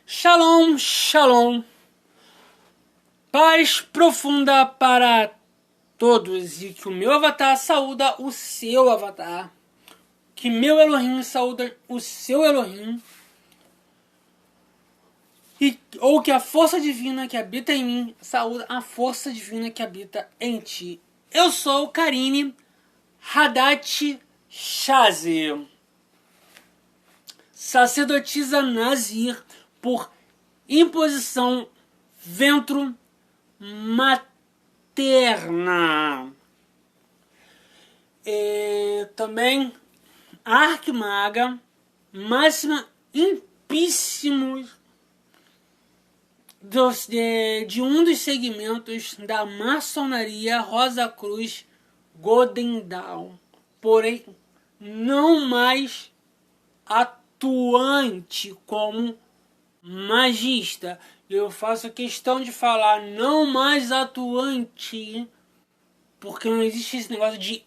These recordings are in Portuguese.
Shalom, shalom. Paz profunda para todos e que o meu avatar saúda o seu avatar. Que meu Elohim saúda o seu Elohim. Ou que a força divina que habita em mim saúda a força divina que habita em ti. Eu sou Karine Haddad Shazer, sacerdotisa Nazir por imposição ventro materna. Também arquimaga, máxima impíssimo de um dos segmentos da maçonaria Rosa Cruz Golden Dawn, porém não mais atuante como magista. Eu faço questão de falar não mais atuante, porque não existe esse negócio de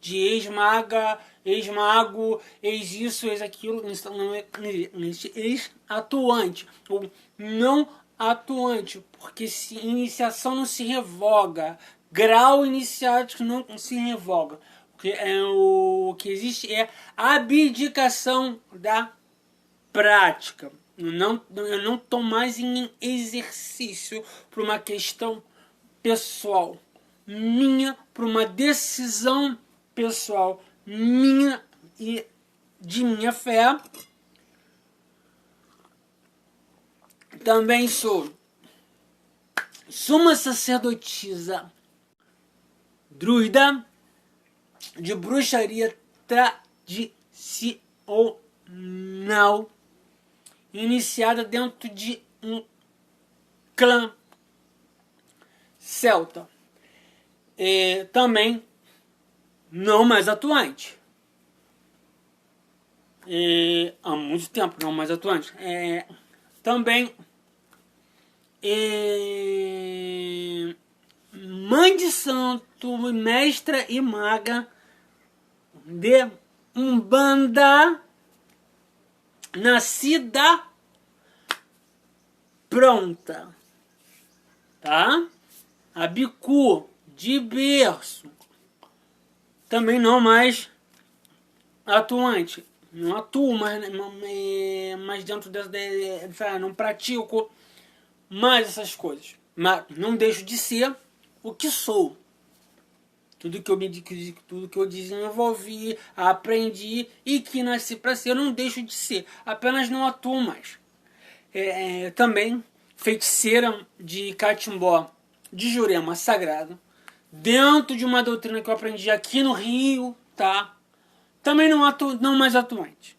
ex-maga, ex-mago, ex-isso, ex-aquilo, não existe ex-atuante, ou não atuante, porque iniciação não se revoga, grau iniciático não se revoga. O que existe é abdicação da prática. Eu não estou mais em exercício por uma questão pessoal minha, por uma decisão pessoal minha e de minha fé. Também sou suma sacerdotisa druida de bruxaria tradicional, iniciada dentro de um clã celta. Também não mais atuante. Há muito tempo não mais atuante. Também mãe de santo, mestra e maga de Umbanda, nascida pronta, tá? A bicu de berço, também não mais atuante. Não atuo mais dentro dessa, não pratico mais essas coisas. Mas não deixo de ser o que sou. Tudo que eu desenvolvi, aprendi e que nasci para ser, eu não deixo de ser. Apenas não atuo mais. Também feiticeira de catimbó de Jurema Sagrado, dentro de uma doutrina que eu aprendi aqui no Rio, tá? Também não mais atuante.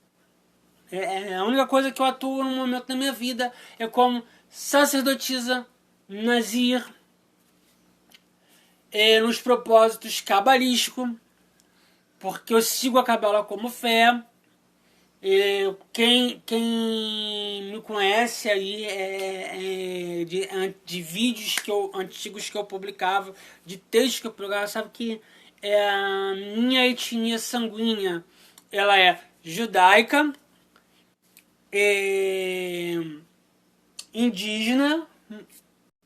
A única coisa que eu atuo no momento da minha vida é como sacerdotisa Nazir, nos propósitos cabalísticos, porque eu sigo a cabala como fé. Quem me conhece aí de vídeos antigos que eu publicava, de textos que eu publicava, sabe que a minha etnia sanguínea ela é judaica, indígena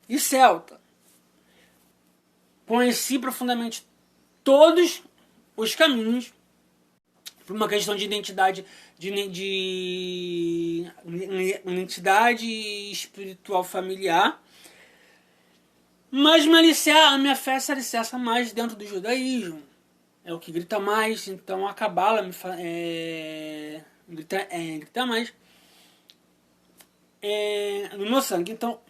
e celta. Conheci profundamente todos os caminhos por uma questão de identidade identidade espiritual familiar, mas a minha fé se alicerça mais dentro do judaísmo, é o que grita mais, então a cabala grita mais no meu sangue. Então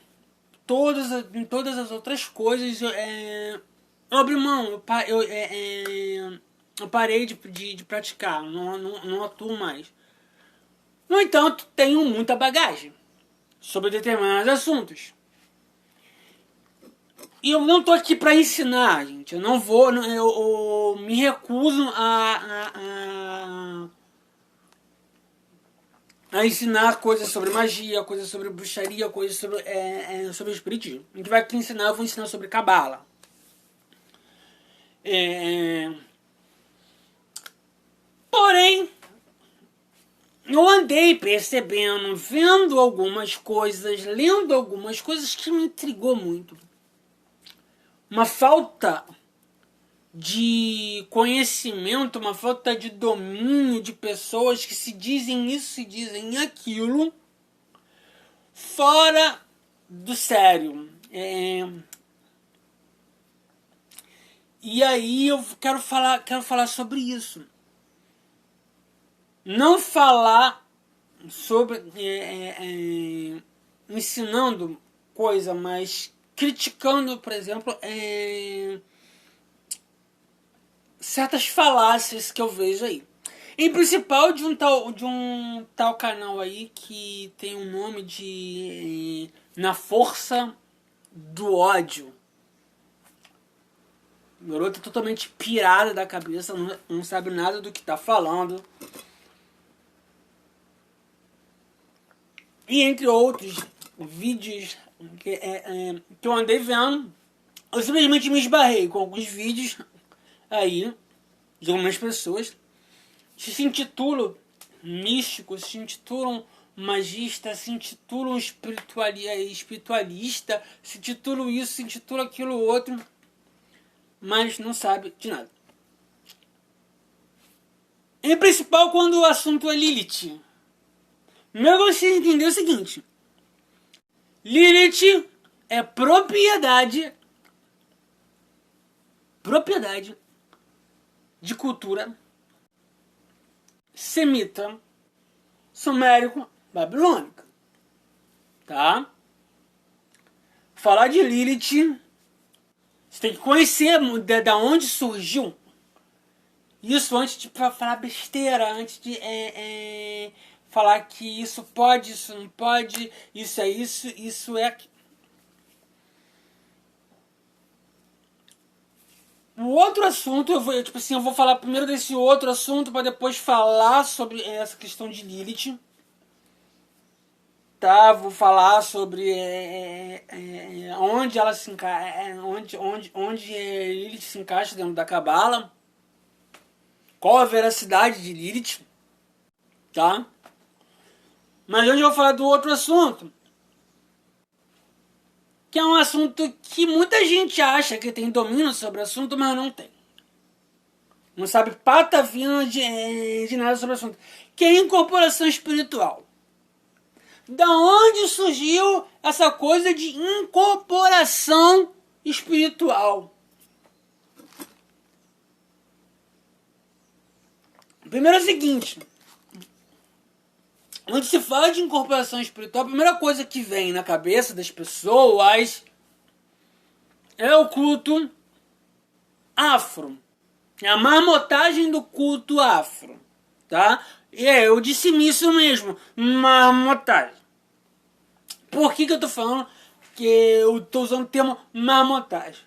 em todas as outras coisas eu abri mão, eu parei de praticar, não atuo mais. No entanto, tenho muita bagagem sobre determinados assuntos. E eu não estou aqui para ensinar, gente. Eu me recuso a ensinar coisas sobre magia, coisas sobre bruxaria, coisas sobre espiritismo. A gente vai aqui ensinar, eu vou ensinar sobre cabala. Porém, eu andei percebendo, vendo algumas coisas, lendo algumas coisas que me intrigou muito. Uma falta de conhecimento, uma falta de domínio de pessoas que se dizem isso, se dizem aquilo, fora do sério. E aí eu quero falar sobre isso. Não falar sobre ensinando coisa, mas criticando, por exemplo, certas falácias que eu vejo aí. Em principal de um tal canal aí que tem um nome de Na Força do Ódio. Garota totalmente pirada da cabeça, não sabe nada do que tá falando. E entre outros vídeos que eu andei vendo, eu simplesmente me esbarrei com alguns vídeos aí de algumas pessoas que se intitulam místicos, se intitulam magista, se intitulam espiritualista, se intitulam isso, se intitulam aquilo outro, mas não sabe de nada. Em principal quando o assunto é Lilith. Meu você entender o seguinte: Lilith é propriedade de cultura semita, sumérico, babilônica. Tá? Falar de Lilith, você tem que conhecer da onde surgiu isso antes de falar besteira, antes de falar que isso pode, isso não pode, isso é isso, isso é aquilo. O outro assunto, eu vou falar primeiro desse outro assunto para depois falar sobre essa questão de Lilith. Tá? Vou falar sobre onde ela se onde Lilith se encaixa dentro da Cabala. Qual a veracidade de Lilith, tá? Mas hoje eu vou falar do outro assunto, que é um assunto que muita gente acha que tem domínio sobre o assunto, mas não tem. Não sabe patavina de nada sobre o assunto. Que é a incorporação espiritual. Da onde surgiu essa coisa de incorporação espiritual? Primeiro é o seguinte: quando se fala de incorporação espiritual, a primeira coisa que vem na cabeça das pessoas é o culto afro. É a marmotagem do culto afro. Tá? Eu disse isso mesmo, marmotagem. Por que eu tô falando que eu tô usando o termo marmotagem?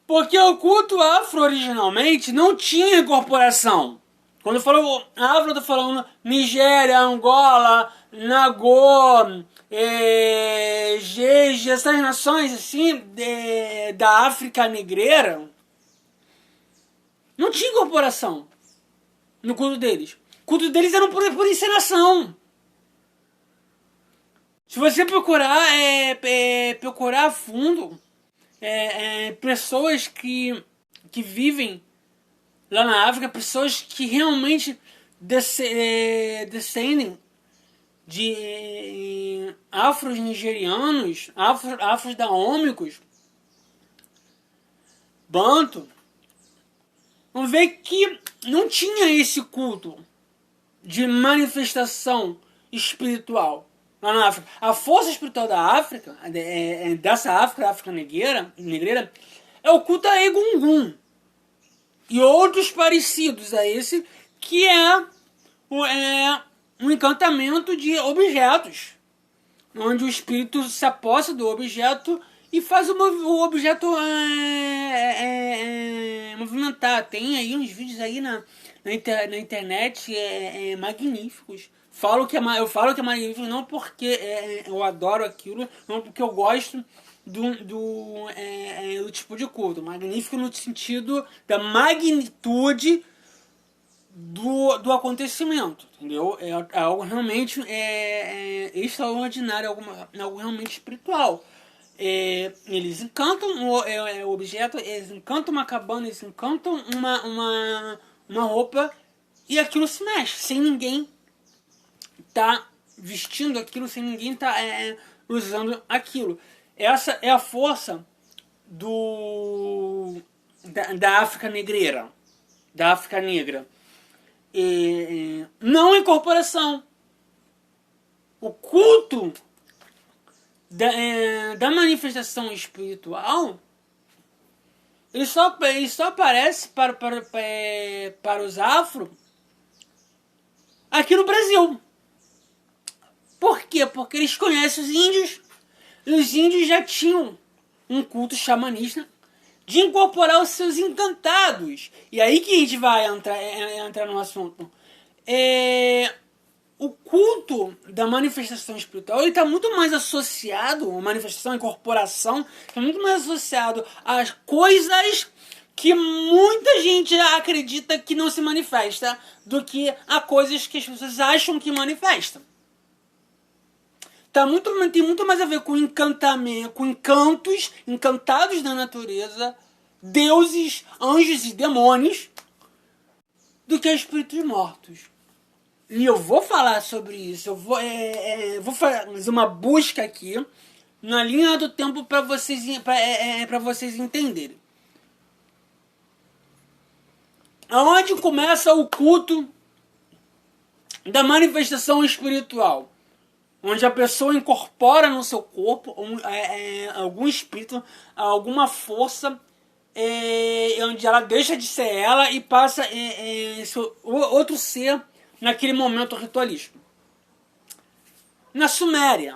Porque o culto afro originalmente não tinha incorporação. Quando eu falo afro, eu tô falando Nigéria, Angola, Nagô, Jeje, essas nações assim da África negreira, não tinha incorporação no culto deles. O culto deles era por encenação. Se você procurar a fundo, pessoas que vivem lá na África, pessoas que realmente descendem de afros nigerianos, afros daômicos, banto, vão ver que não tinha esse culto de manifestação espiritual lá na África. A força espiritual da África, dessa África negreira, é o culto a Egungun e outros parecidos a esse, que é um encantamento de objetos, onde o espírito se aposta do objeto e faz o objeto movimentar. Tem aí uns vídeos aí na internet magníficos. Eu falo que é magnífico não porque eu adoro aquilo, não porque eu gosto do tipo de culto. Magnífico no sentido da magnitude do acontecimento, entendeu? É algo realmente extraordinário, algo realmente espiritual. Eles encantam o objeto, eles encantam uma cabana, eles encantam uma roupa e aquilo se mexe, sem ninguém tá vestindo aquilo, sem ninguém tá usando aquilo. Essa é a força da África negreira, da África negra. Não a incorporação. O culto da manifestação espiritual, ele só aparece para os afro aqui no Brasil. Por quê? Porque eles conhecem os índios. E os índios já tinham um culto xamanista de incorporar os seus encantados. E aí que a gente vai entrar no assunto. O culto da manifestação espiritual, ele está muito mais associado, a manifestação, a incorporação, está muito mais associado às coisas que muita gente acredita que não se manifesta do que a coisas que as pessoas acham que manifestam. Tem muito mais a ver com encantamento, com encantados da natureza, deuses, anjos e demônios, do que espíritos mortos. E eu vou falar sobre isso. Eu vou fazer uma busca aqui na linha do tempo para vocês entenderem. Aonde começa o culto da manifestação espiritual? Onde a pessoa incorpora no seu corpo algum espírito, alguma força, onde ela deixa de ser ela e passa outro ser naquele momento ritualístico. Na Suméria,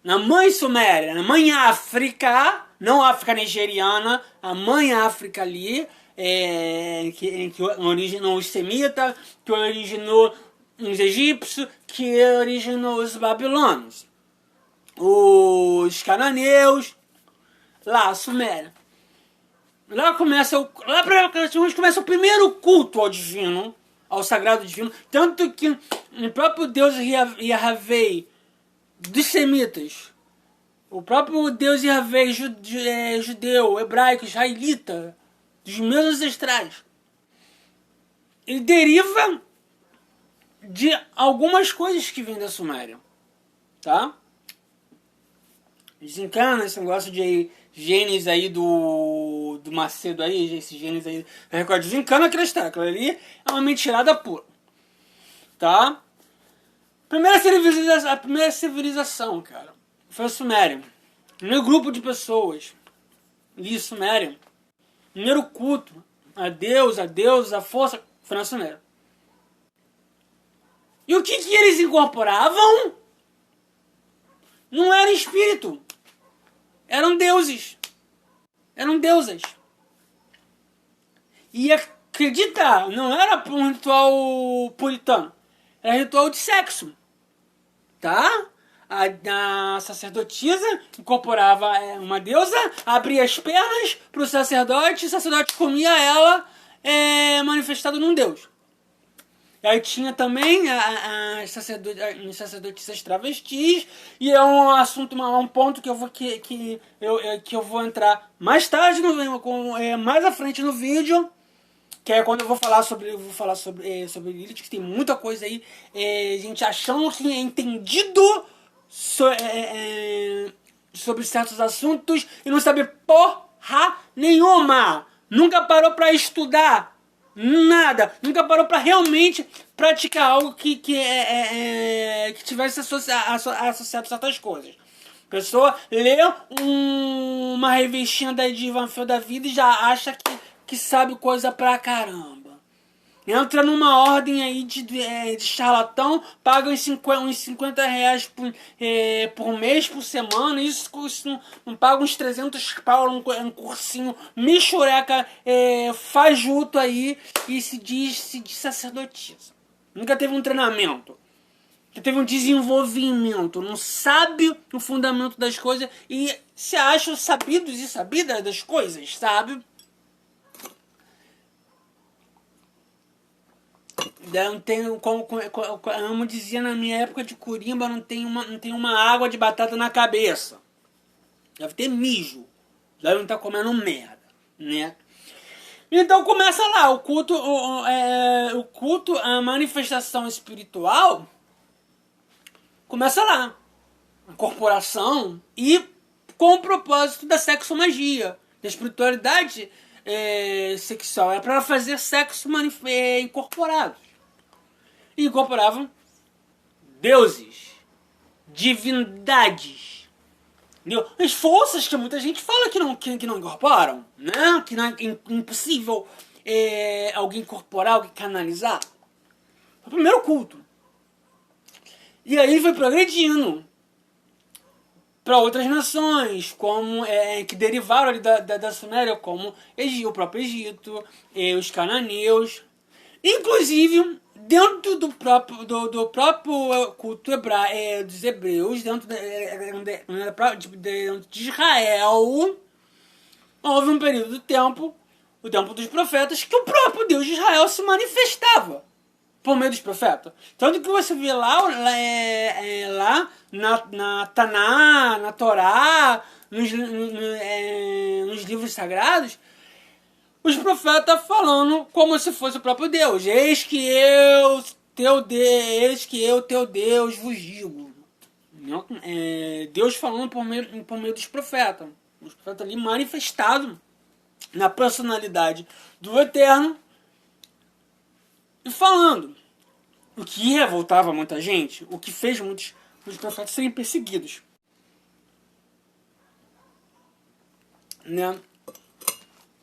na mãe Suméria, na mãe África, não África nigeriana, a mãe África ali, que originou os semitas, que originou os egípcios, que originou os babilônios, os cananeus, lá a Suméria. Lá começa o primeiro culto ao divino, ao sagrado divino, tanto que o próprio Deus Yahvé dos semitas, o próprio Deus Yahvé judeu, hebraico, israelita, dos meus ancestrais, ele deriva de algumas coisas que vêm da Suméria, tá? Desencana esse negócio de genes aí do Macedo aí, esses genes aí, desencana aquela história, aquilo ali é uma mentirada pura, tá? A primeira civilização, cara, foi a Suméria. Primeiro grupo de pessoas de Suméria, primeiro culto a Deus, a força, foi na Suméria. E o que eles incorporavam? Não era espírito. Eram deuses. Eram deusas. E acredita, não era um ritual puritano. Era ritual de sexo. Tá? A sacerdotisa incorporava uma deusa, abria as pernas para o sacerdote comia ela manifestado num deus. Aí tinha também as sacerdotisas travestis, e é um assunto, um ponto que eu vou entrar mais tarde, mais à frente no vídeo, que é quando eu vou falar sobre Lilith, que tem muita coisa aí, gente achando que é entendido sobre certos assuntos e não sabe porra nenhuma. Nunca parou pra estudar nada, nunca parou pra realmente praticar algo que tivesse associado a certas coisas. A pessoa lê uma revistinha da Divan Fio da vida e já acha que sabe coisa pra caramba. Entra numa ordem aí de charlatão, paga uns 50 reais por mês, por semana, isso não paga uns 300 pau, um cursinho michureca, fajuto aí, e se diz sacerdotisa. Nunca teve um treinamento, nunca teve um desenvolvimento, não sabe o fundamento das coisas e se acha sabidos e sabidas das coisas, sabe? Não tem, como dizia na minha época de Corimba, não tem uma água de batata na cabeça. Deve ter mijo. Deve não estar comendo merda, né? Então começa lá, o culto, a manifestação espiritual, começa lá. A corporação e com o propósito da sexomagia, da espiritualidade sexual. É para fazer sexo incorporado. E incorporavam deuses, divindades, entendeu? As forças que muita gente fala que não incorporam, né? Que não é impossível alguém incorporar, alguém canalizar. Foi o primeiro culto. E aí foi progredindo para outras nações, como que derivaram ali da Suméria, como o próprio Egito, os cananeus. Inclusive, dentro do próprio culto dos hebreus, dentro de Israel, houve um período do tempo, o tempo dos profetas, que o próprio Deus de Israel se manifestava por meio dos profetas. Tanto que você vê lá na Taná, na Torá, nos livros sagrados, os profetas falando como se fosse o próprio Deus. Eis que eu, teu Deus, vos digo. Deus falando por meio dos profetas. Os profetas ali manifestados na personalidade do Eterno e falando. O que revoltava muita gente, o que fez muitos profetas serem perseguidos. Né?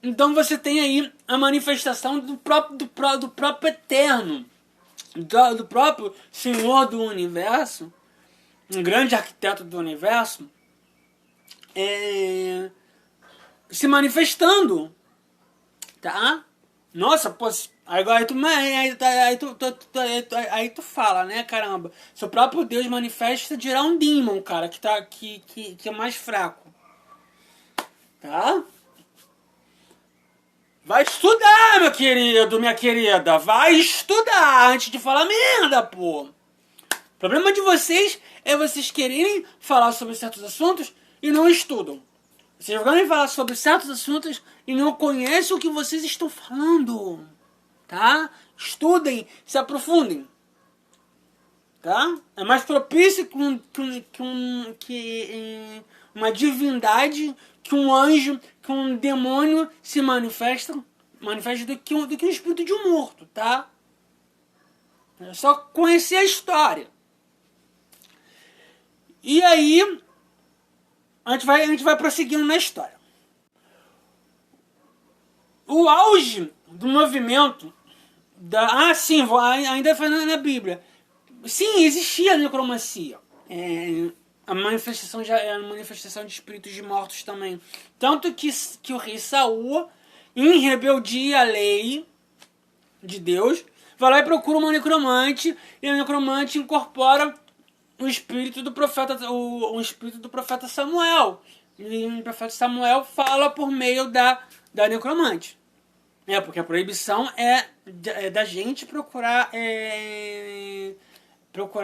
Então você tem aí a manifestação do próprio Eterno, do próprio Senhor do Universo, um grande arquiteto do Universo, se manifestando, tá? Nossa, pô, agora aí tu fala, né, caramba, se o próprio Deus manifesta, dirá um demon, cara, que é mais fraco, tá? Vai estudar, meu querido, minha querida. Vai estudar antes de falar merda, pô. O problema de vocês é vocês quererem falar sobre certos assuntos e não estudam. Vocês querem falar sobre certos assuntos e não conhecem o que vocês estão falando. Tá? Estudem, se aprofundem. Tá? É mais propício que uma divindade, que um anjo, que um demônio se manifesta do que um espírito de um morto, tá? É só conhecer a história. E aí, a gente vai prosseguindo na história. O auge do movimento ainda falando na Bíblia. Sim, existia a necromancia. A manifestação de espíritos de mortos também. Tanto que o rei Saul, em rebeldia à lei de Deus, vai lá e procura uma necromante, e a necromante incorpora o espírito do profeta, o espírito do profeta Samuel. E o profeta Samuel fala por meio da necromante. Porque a proibição é da gente procurar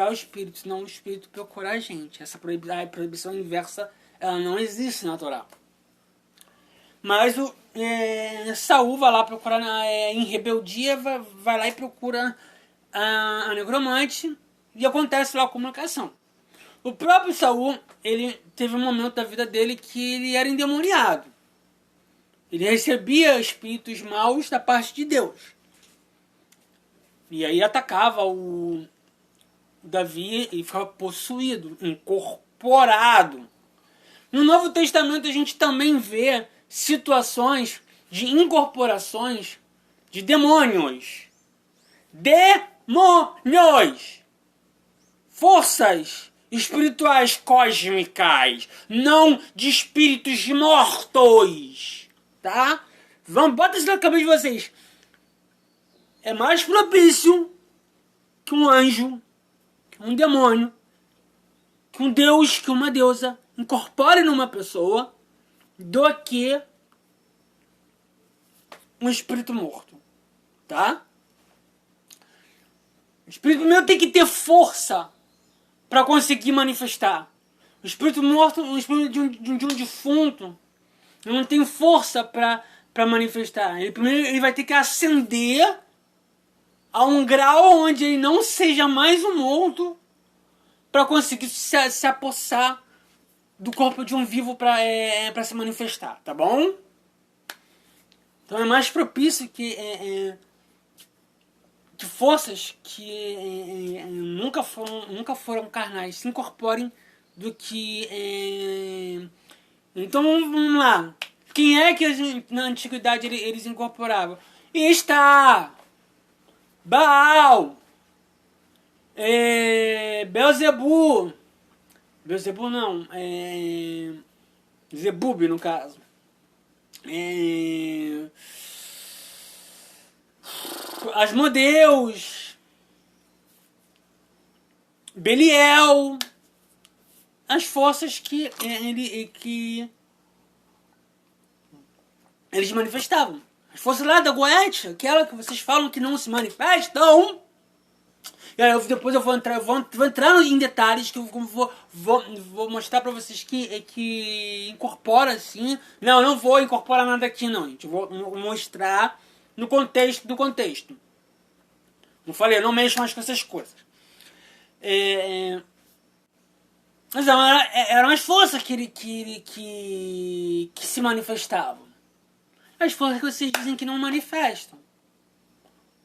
o espírito, não o espírito procurar a gente. Essa proibição inversa, ela não existe na Torá. Mas Saul vai lá procurar, em rebeldia, vai lá e procura a necromante e acontece lá a comunicação. O próprio Saul, ele teve um momento da vida dele que ele era endemoniado. Ele recebia espíritos maus da parte de Deus. E aí atacava o Davi e ficava possuído, incorporado. No Novo Testamento a gente também vê situações de incorporações de demônios. Demônios! Forças espirituais cósmicas, não de espíritos mortos. Tá? Bota isso na cabeça de vocês. É mais propício que um anjo, que um demônio, que um deus, que uma deusa incorpore numa pessoa do que um espírito morto. Tá? O espírito primeiro tem que ter força para conseguir manifestar. O espírito morto, o espírito de um defunto, não tem força para manifestar. Ele primeiro ele vai ter que ascender a um grau onde ele não seja mais um morto para conseguir se apossar do corpo de um vivo para se manifestar, tá bom? Então é mais propício que forças que nunca foram carnais se incorporem do que... Então vamos lá. Quem é que na antiguidade eles incorporavam? Está Baal, Belzebu. Belzebu não, Zebub no caso. Asmodeus, Beliel, as forças que eles manifestavam. As forças lá da Goétia, aquela que vocês falam que não se manifestam. Depois eu vou entrar em detalhes que eu vou mostrar pra vocês que incorpora assim. Não vou incorporar nada aqui não, gente. Eu vou mostrar no contexto do contexto. Não falei, eu não mexo mais com essas coisas. Mas eram as forças que se manifestavam. As forças que vocês dizem que não manifestam.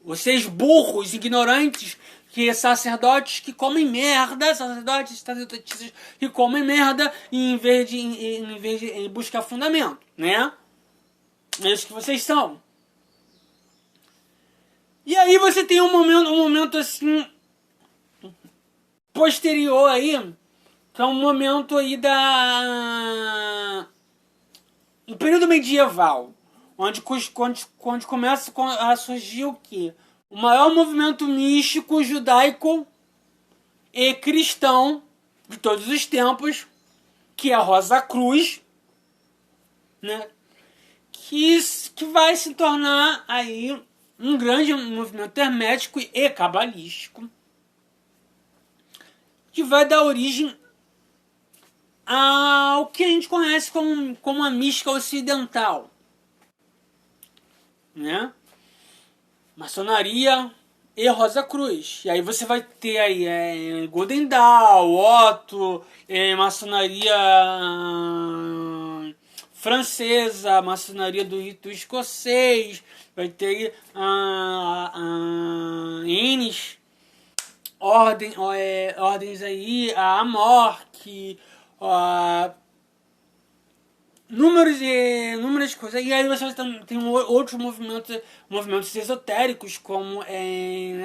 Vocês burros, ignorantes, que sacerdotes que comem merda, sacerdotistas que comem merda em vez de buscar fundamento, né? É isso que vocês são. E aí você tem um momento assim posterior aí, que é um momento aí do período medieval, onde começa a surgir o quê? O maior movimento místico judaico e cristão de todos os tempos, que é a Rosa Cruz, né? Que vai se tornar aí um grande movimento hermético e cabalístico, que vai dar origem ao que a gente conhece como a mística ocidental, né? Maçonaria e Rosa Cruz. E aí você vai ter aí Golden Dawn, Otto, maçonaria francesa, maçonaria do rito escocês, vai ter Innis, ordens aí, a Amorque, inúmeras coisas. E aí você tem outros movimentos esotéricos, como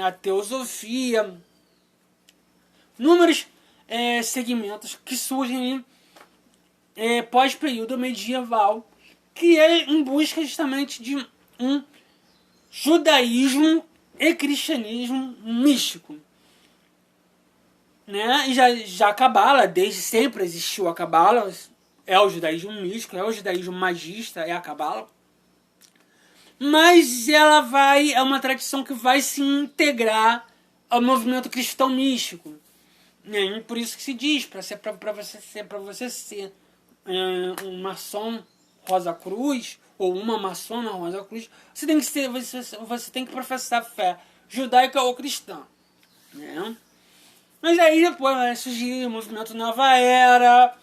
a teosofia, inúmeros segmentos que surgem pós-período medieval, que é em busca justamente de um judaísmo e cristianismo místico, né? E já a Cabala, desde sempre existiu a Cabala, é o judaísmo místico, é o judaísmo magista, é a Cabala. Mas ela é uma tradição que vai se integrar ao movimento cristão místico. E por isso que se diz, para você ser um maçom Rosa Cruz, ou uma maçona Rosa Cruz, você tem que professar fé judaica ou cristã, né? Mas aí depois vai surgir o movimento Nova Era,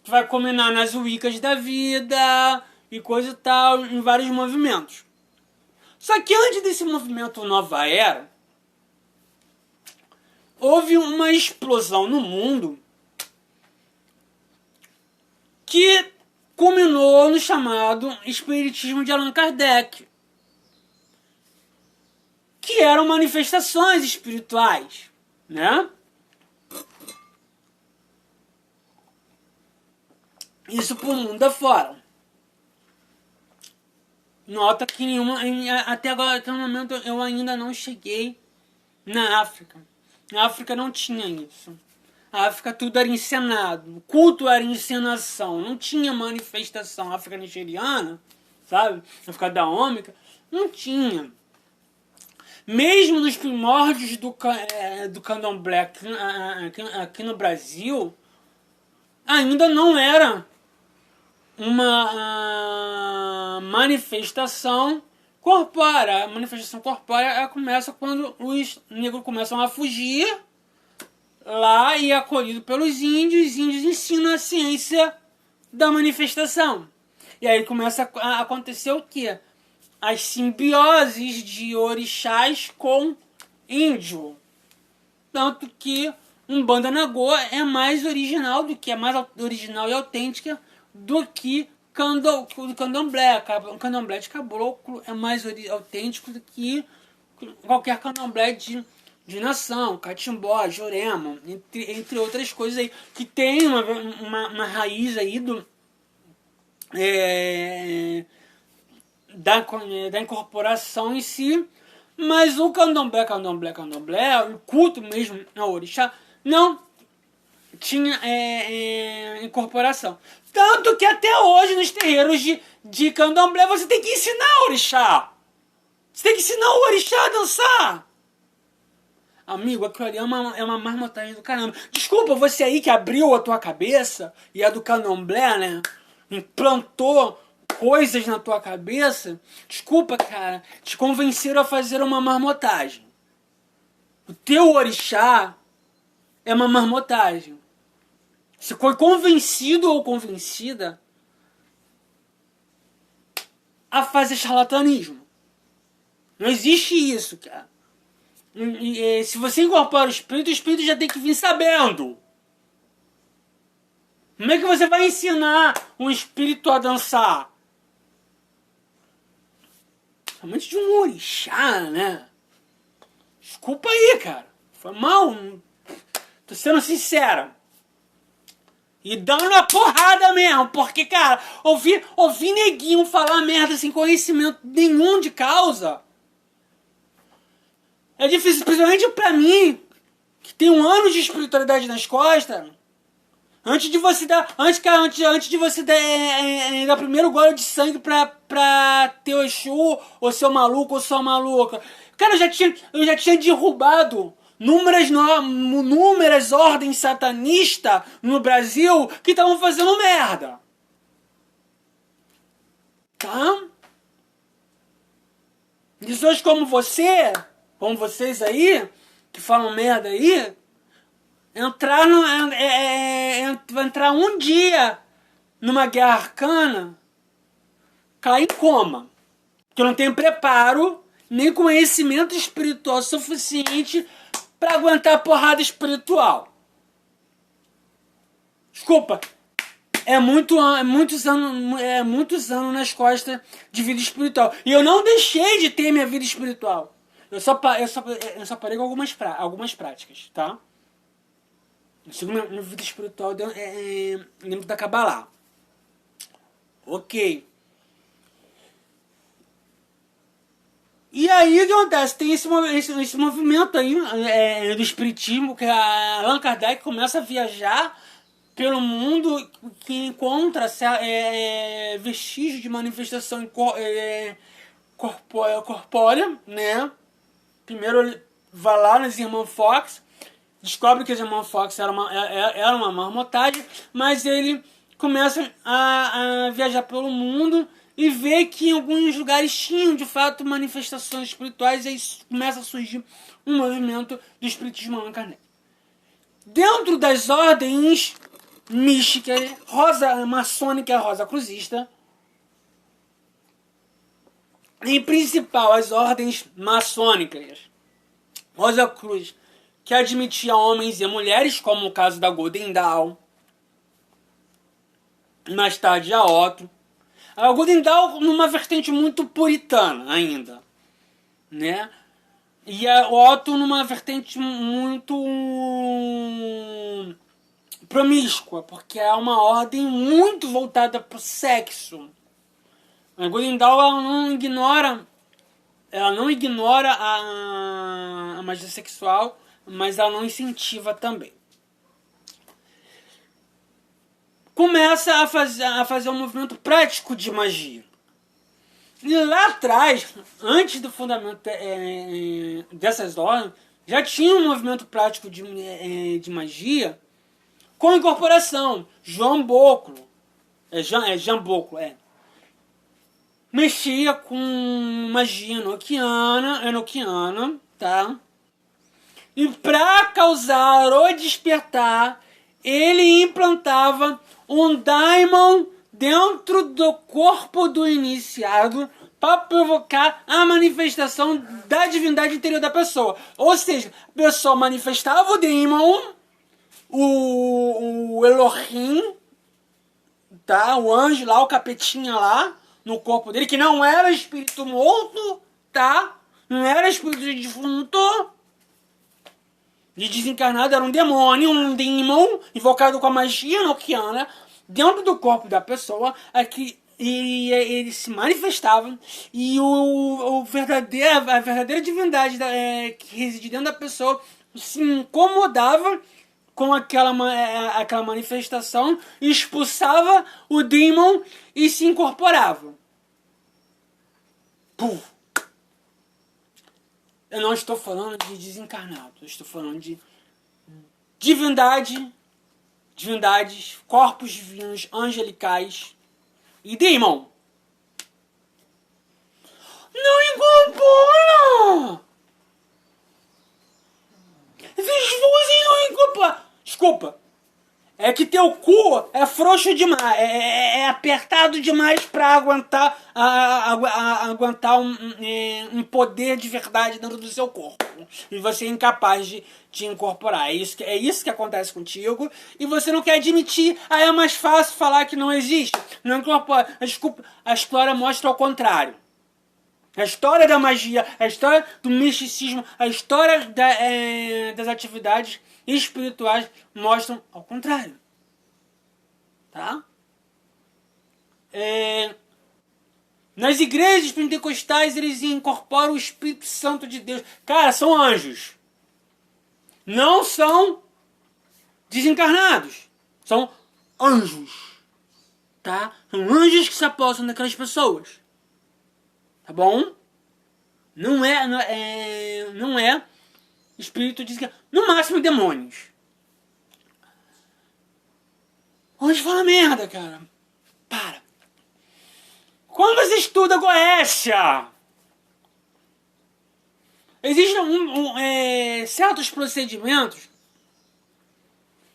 que vai culminar nas Wiccas da vida e coisa e tal, em vários movimentos. Só que antes desse movimento Nova Era, houve uma explosão no mundo que culminou no chamado Espiritismo de Allan Kardec, que eram manifestações espirituais, né? Isso por mundo afora. Nota que até agora, até o momento, eu ainda não cheguei na África. Na África não tinha isso. A África tudo era encenado. O culto era encenação. Não tinha manifestação. A África nigeriana, sabe? A África daômica, não tinha. Mesmo nos primórdios do candomblé aqui no Brasil, ainda não era uma manifestação corpórea. A manifestação corpórea começa quando os negros começam a fugir lá e é acolhido pelos índios. Os índios ensinam a ciência da manifestação. E aí começa a acontecer o quê? As simbioses de orixás com índio. Tanto que Umbanda Nagô é mais original é mais original e autêntica do que o candomblé. O candomblé de caboclo é mais autêntico do que qualquer candomblé de nação, catimbó, jurema, entre outras coisas aí, que tem uma raiz aí da incorporação em si, mas o candomblé, o culto mesmo ao orixá, não tinha incorporação. Tanto que até hoje nos terreiros de candomblé você tem que ensinar o orixá. Você tem que ensinar o orixá a dançar. Amigo, aquilo ali é uma marmotagem do caramba. Desculpa, você aí que abriu a tua cabeça e a do candomblé, né? Implantou coisas na tua cabeça. Desculpa, cara. Te convenceram a fazer uma marmotagem. O teu orixá é uma marmotagem. Você foi convencido ou convencida a fazer charlatanismo. Não existe isso, cara. Se você incorpora o espírito já tem que vir sabendo. Como é que você vai ensinar um espírito a dançar? Somente de um orixá, né? Desculpa aí, cara. Foi mal. Tô sendo sincero. E dando uma porrada mesmo. Porque, cara, ouvir neguinho falar merda sem conhecimento nenhum de causa é difícil, principalmente pra mim, que tem um ano de espiritualidade nas costas. Antes de você dar dar primeiro gole de sangue pra teu Exu, ou seu maluco, ou sua maluca. Cara, eu já tinha derrubado inúmeras ordens satanistas no Brasil que estavam fazendo merda. Tá? Pessoas como vocês aí, que falam merda aí, entrar um dia numa guerra arcana, cair em coma. Porque não tem preparo, nem conhecimento espiritual suficiente para aguentar a porrada espiritual. Desculpa, muitos anos nas costas de vida espiritual. E eu não deixei de ter minha vida espiritual. Eu só parei com algumas práticas, tá? Eu sigo minha vida espiritual dentro da Kabbalah. Ok. E aí o que acontece? Tem esse movimento aí do espiritismo, que a Allan Kardec começa a viajar pelo mundo, que encontra vestígios de manifestação corpórea, né? Primeiro ele vai lá nas Irmãs Fox, descobre que as Irmãs Fox era uma marmotagem, mas ele começa a viajar pelo mundo e vê que em alguns lugares tinham de fato manifestações espirituais, e aí começa a surgir um movimento do espiritismo Allan Kardec. Dentro das ordens místicas, maçônica, rosa cruzista, em principal as ordens maçônicas, Rosa Cruz, que admitia homens e mulheres, como o caso da Golden Dawn, mais tarde a Otto. A Golden Dawn numa vertente muito puritana ainda, né? E a Otto numa vertente muito promíscua, porque é uma ordem muito voltada para o sexo. A Golden Dawn ela não ignora a magia sexual, mas ela não incentiva também. Começa a fazer um movimento prático de magia. E lá atrás, antes do fundamento dessas ordens, já tinha um movimento prático de magia com incorporação. João Boclo, Jean Boclo, mexia com magia enoquiana, tá? E para causar ou despertar, ele implantava um daimon dentro do corpo do iniciado para provocar a manifestação da divindade interior da pessoa. Ou seja, a pessoa manifestava o daimon, o Elohim, tá? O anjo lá, o capetinha lá, no corpo dele, que não era espírito morto, tá? Não era espírito de defunto, de desencarnado, era um demônio, um demon, invocado com a magia enoquiana, dentro do corpo da pessoa, aqui, e ele se manifestava, e a verdadeira divindade que reside dentro da pessoa se incomodava com aquela manifestação, expulsava o demon e se incorporava. Pum. Eu não estou falando de desencarnado, eu estou falando de divindades, corpos divinos, angelicais e demon. Não incorpora! Esses fuzis não incorporam. Desculpa. É que teu cu é frouxo demais, é apertado demais pra aguentar, aguentar um poder de verdade dentro do seu corpo. E você é incapaz de incorporar. É isso que acontece contigo. E você não quer admitir. Aí é mais fácil falar que não existe. Não incorpora. Desculpa, a história mostra ao contrário. A história da magia, a história do misticismo, a história das atividades espirituais mostram ao contrário. Tá? Nas igrejas pentecostais eles incorporam o Espírito Santo de Deus. Cara, são anjos. Não são desencarnados. São anjos. Tá? São anjos que se apossam daquelas pessoas. Tá bom? Não é espírito de... No máximo, demônios. Hoje fala merda, cara. Para. Quando você estuda Goécia, existem certos procedimentos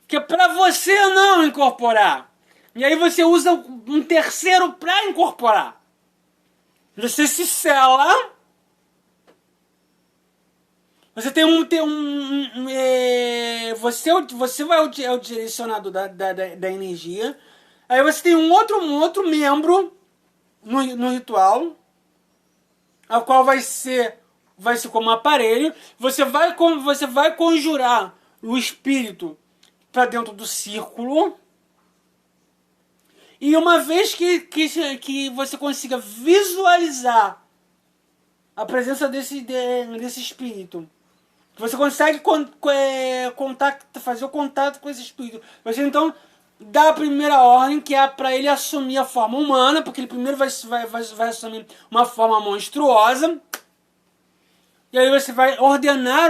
que é pra você não incorporar. E aí você usa um terceiro pra incorporar. Você se sela. Você tem você vai é o direcionador da energia. Aí você tem um outro membro no ritual, a qual vai ser como aparelho. Você vai conjurar o espírito para dentro do círculo. E uma vez que você consiga visualizar a presença desse espírito, você consegue fazer o contato com esse espírito. Você então dá a primeira ordem, que é para ele assumir a forma humana, porque ele primeiro vai assumir uma forma monstruosa. E aí você vai ordenar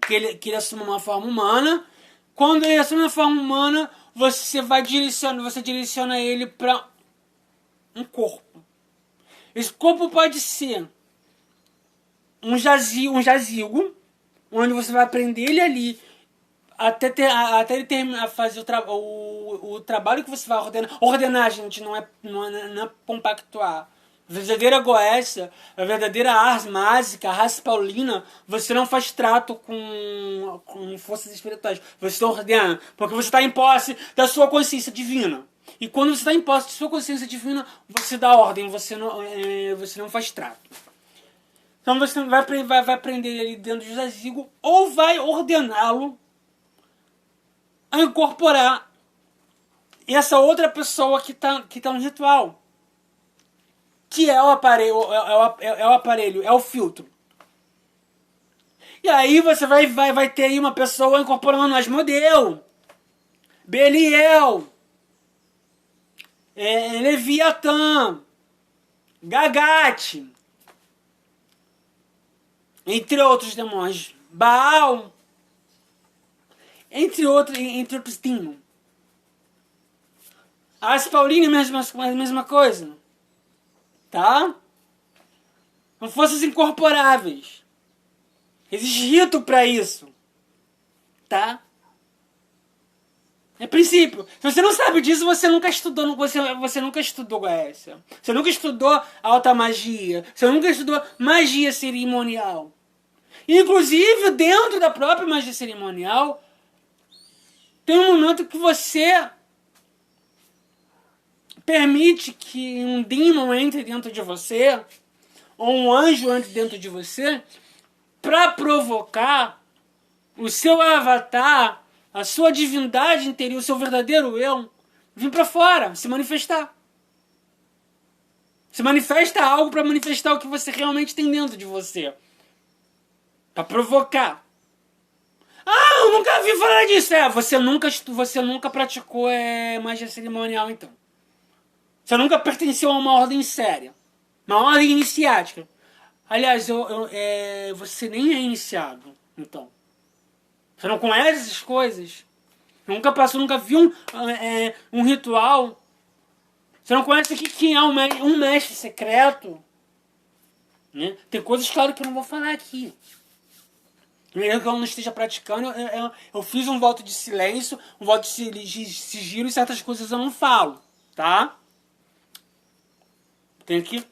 que ele assuma uma forma humana. Quando ele assume uma forma humana, você direciona ele para um corpo. Esse corpo pode ser um jazigo, onde você vai prender ele ali até ele terminar, fazer o trabalho que você vai ordenar. Ordenar, gente, não é compactuar. A verdadeira Goécia, a verdadeira ars mágica, a raça paulina, você não faz trato com forças espirituais. Você ordena, porque você está em posse da sua consciência divina. E quando você está em posse da sua consciência divina, você dá ordem, você não faz trato. Então você vai prender ele dentro do jazigo ou vai ordená-lo a incorporar essa outra pessoa que tá no ritual. Que é o aparelho, é o filtro. E aí você vai ter aí uma pessoa incorporando Asmodeu, Beliel, Leviatã, Gagate, entre outros demônios, Baal, entre outros demônios. As Paulinas, a mesma coisa, tá? São forças incorporáveis. Existe rito para isso, tá? É princípio. Se você não sabe disso, você nunca estudou, você nunca estudou Goécia. Você nunca estudou alta magia. Você nunca estudou magia cerimonial. Inclusive, dentro da própria magia cerimonial, tem um momento que você permite que um demon entre dentro de você, ou um anjo entre dentro de você, para provocar o seu avatar, a sua divindade interior, o seu verdadeiro eu, vir para fora, se manifestar. Se manifesta algo para manifestar o que você realmente tem dentro de você. Para provocar. Ah, eu nunca vi falar disso. Você nunca praticou magia cerimonial, então. Você nunca pertenceu a uma ordem séria. Uma ordem iniciática. Aliás, você nem é iniciado, então. Você não conhece essas coisas. Nunca viu um ritual. Você não conhece aqui quem é um mestre secreto. Né? Tem coisas, claro, que eu não vou falar aqui. Mesmo que eu não esteja praticando, eu fiz um voto de silêncio, um voto de sigilo, e certas coisas eu não falo, tá? Tenho que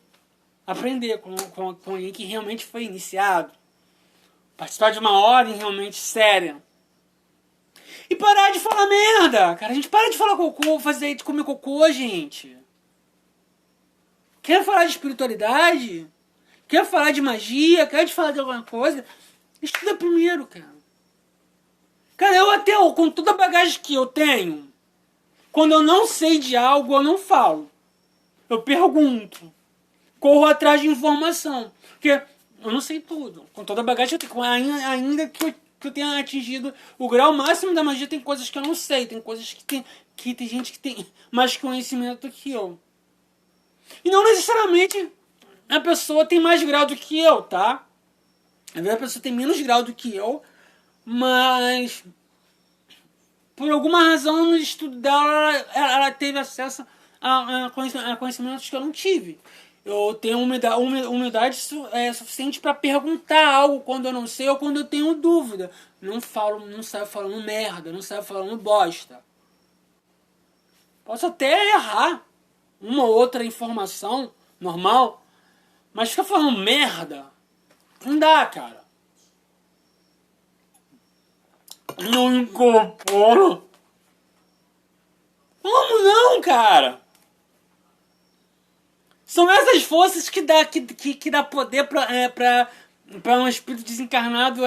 aprender com alguém que realmente foi iniciado. Participar de uma ordem realmente séria. E parar de falar merda, cara. A gente para de falar cocô, de comer cocô, gente. Quer falar de espiritualidade? Quer falar de magia? Quer falar de alguma coisa? Estuda primeiro, cara. Cara, com toda a bagagem que eu tenho, quando eu não sei de algo, eu não falo. Eu pergunto. Corro atrás de informação. Porque eu não sei tudo. Com toda a bagagem que eu tenho, ainda que eu tenha atingido o grau máximo da magia, tem coisas que eu não sei. Tem coisas que tem gente que tem mais conhecimento que eu. E não necessariamente a pessoa tem mais grau do que eu, tá? Às vezes a pessoa tem menos grau do que eu, mas por alguma razão no estudo dela ela teve acesso a conhecimentos que eu não tive. Eu tenho humildade suficiente para perguntar algo quando eu não sei ou quando eu tenho dúvida. Não saio falando merda, não saio falando bosta. Posso até errar uma ou outra informação normal, mas ficar falando merda não dá, cara. Não incorporo. Como não, cara? São essas forças que dá poder pra um espírito desencarnado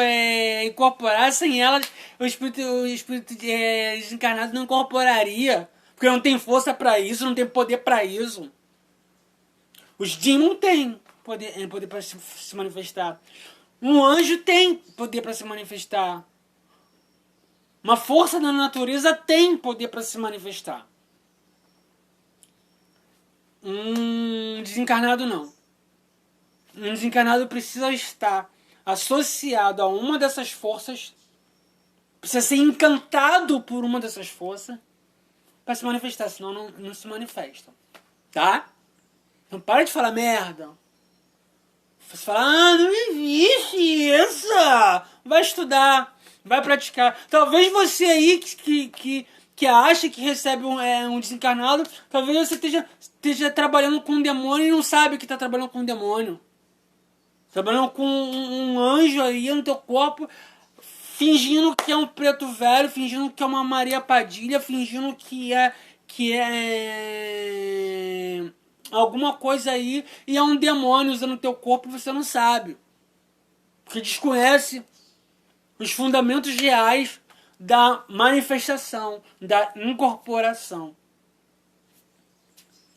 incorporar. Sem elas, o espírito desencarnado não incorporaria. Porque não tem força pra isso, não tem poder pra isso. Os demons têm poder para se manifestar. Um anjo tem poder para se manifestar. Uma força da natureza tem poder para se manifestar. Um desencarnado não. Um desencarnado precisa estar associado a uma dessas forças, precisa ser encantado por uma dessas forças para se manifestar, senão não se manifestam. Tá? Então para de falar merda. Você fala, não existe isso. Vai estudar, vai praticar. Talvez você aí que acha que recebe um desencarnado, talvez você esteja trabalhando com um demônio e não sabe que está trabalhando com um demônio. Trabalhando com um anjo aí no teu corpo, fingindo que é um preto velho, fingindo que é uma Maria Padilha, fingindo que é alguma coisa aí, e é um demônio usando o teu corpo e você não sabe. Porque desconhece os fundamentos reais da manifestação, da incorporação.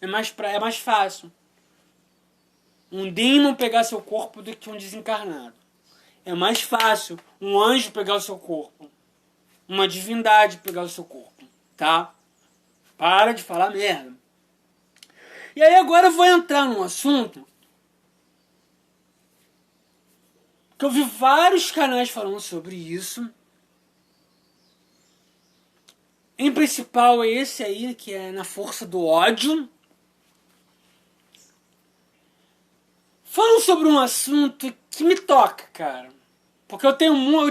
É mais fácil um demon pegar seu corpo do que um desencarnado. É mais fácil um anjo pegar o seu corpo, uma divindade pegar o seu corpo, tá? Para de falar merda. E aí agora eu vou entrar num assunto que eu vi vários canais falando sobre isso. Em principal é esse aí, que é Na Força do Ódio. Falando sobre um assunto que me toca, cara. Porque eu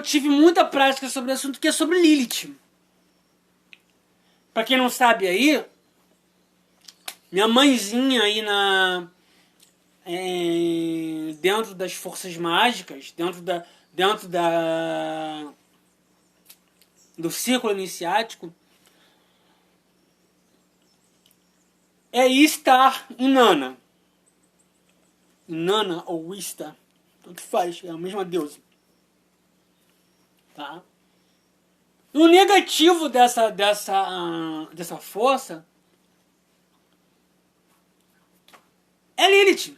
tive muita prática sobre o assunto, que é sobre Lilith. Pra quem não sabe aí, minha mãezinha aí dentro das forças mágicas, dentro do círculo iniciático, é Istar Inanna. Inanna ou Istar, tanto faz, é a mesma deusa. Tá? O negativo dessa força é Lilith.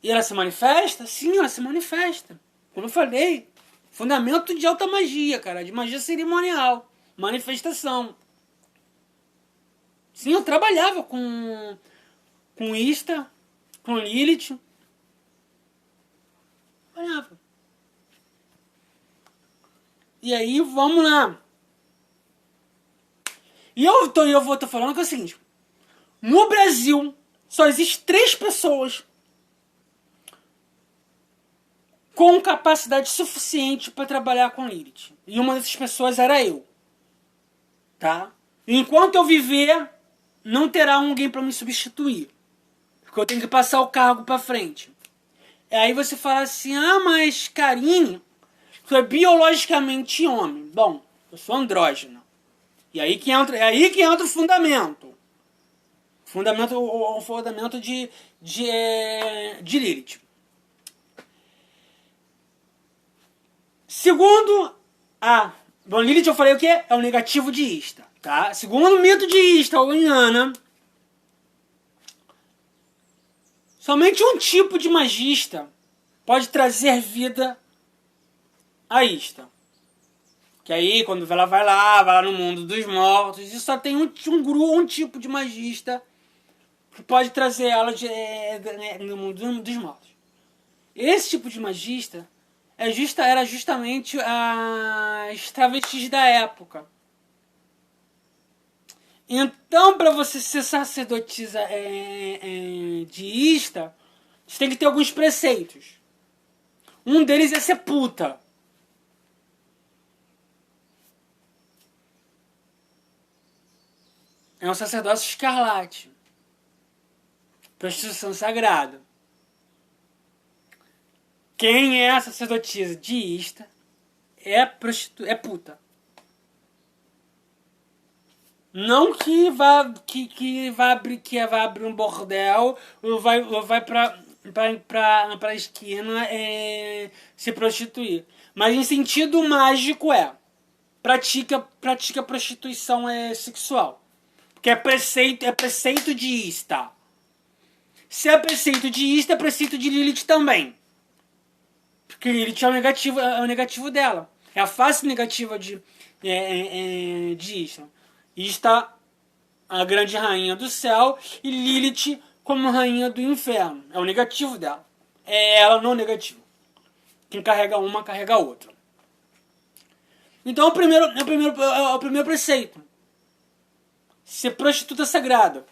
E ela se manifesta? Sim, ela se manifesta. Como eu falei, fundamento de alta magia, cara, de magia cerimonial, manifestação. Sim, eu trabalhava com Ista, com Lilith. Trabalhava. E aí, vamos lá. E eu vou estar falando que é o seguinte. No Brasil, só existe 3 pessoas com capacidade suficiente para trabalhar com Lilith. E uma dessas pessoas era eu. Tá? Enquanto eu viver, não terá alguém para me substituir. Porque eu tenho que passar o cargo para frente. E aí você fala assim, mas Karine, tu é biologicamente homem. Bom, eu sou andrógeno. E aí que entra o fundamento. O fundamento de Lilith. Segundo Bom, Lilith eu falei o quê? É o negativo de Ista. Tá? Segundo o mito de Ista ou Inanna, somente um tipo de magista pode trazer vida a Ista. Que aí, quando ela vai lá no mundo dos mortos, e só tem um tipo de magista que pode trazer ela no mundo dos mortos. Esse tipo de magista era justamente as travestis da época. Então, para você ser sacerdotisa de Ista, você tem que ter alguns preceitos. Um deles é ser puta. É um sacerdócio escarlate. Prostituição sagrada. Quem é a sacerdotisa de Ista é puta. Não que vai abrir um bordel ou vai pra esquina se prostituir. Mas em sentido mágico pratica prostituição sexual. Porque é preceito de Ista. Se é preceito de Ista, é preceito de Lilith também. Porque Lilith é o negativo dela. É a face negativa de Ista. Ista, a grande rainha do céu, e Lilith como rainha do inferno. É o negativo dela. É ela no negativo. Quem carrega uma, carrega a outra. Então o primeiro preceito. Ser prostituta sagrada.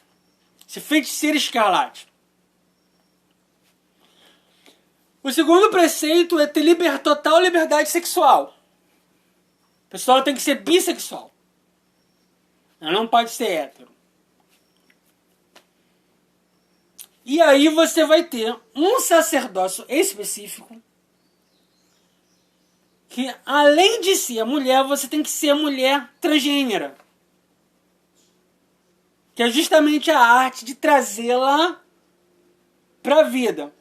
Ser feiticeira escarlate. O segundo preceito é ter total liberdade sexual. A pessoa tem que ser bissexual. Ela não pode ser hétero. E aí você vai ter um sacerdócio específico que, além de ser mulher, você tem que ser mulher transgênera. Que é justamente a arte de trazê-la para a vida.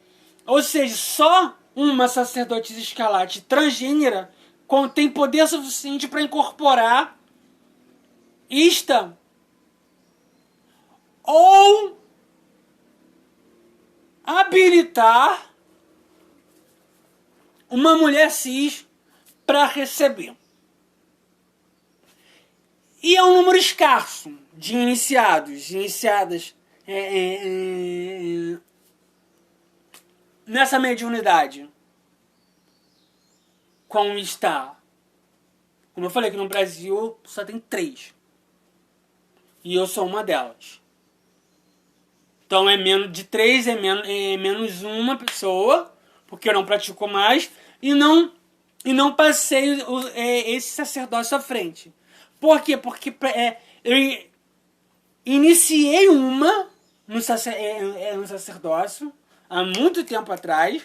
Ou seja, só uma sacerdotisa escarlate transgênera tem poder suficiente para incorporar Ista ou habilitar uma mulher cis para receber. E é um número escasso. de iniciados, iniciadas nessa mediunidade, como está? Como eu falei que no Brasil só tem 3. E eu sou uma delas. Então é menos de 3, é menos uma pessoa, porque eu não pratico mais, e não passei esse sacerdócio à frente. Por quê? Porque eu iniciei uma no sacerdócio há muito tempo atrás,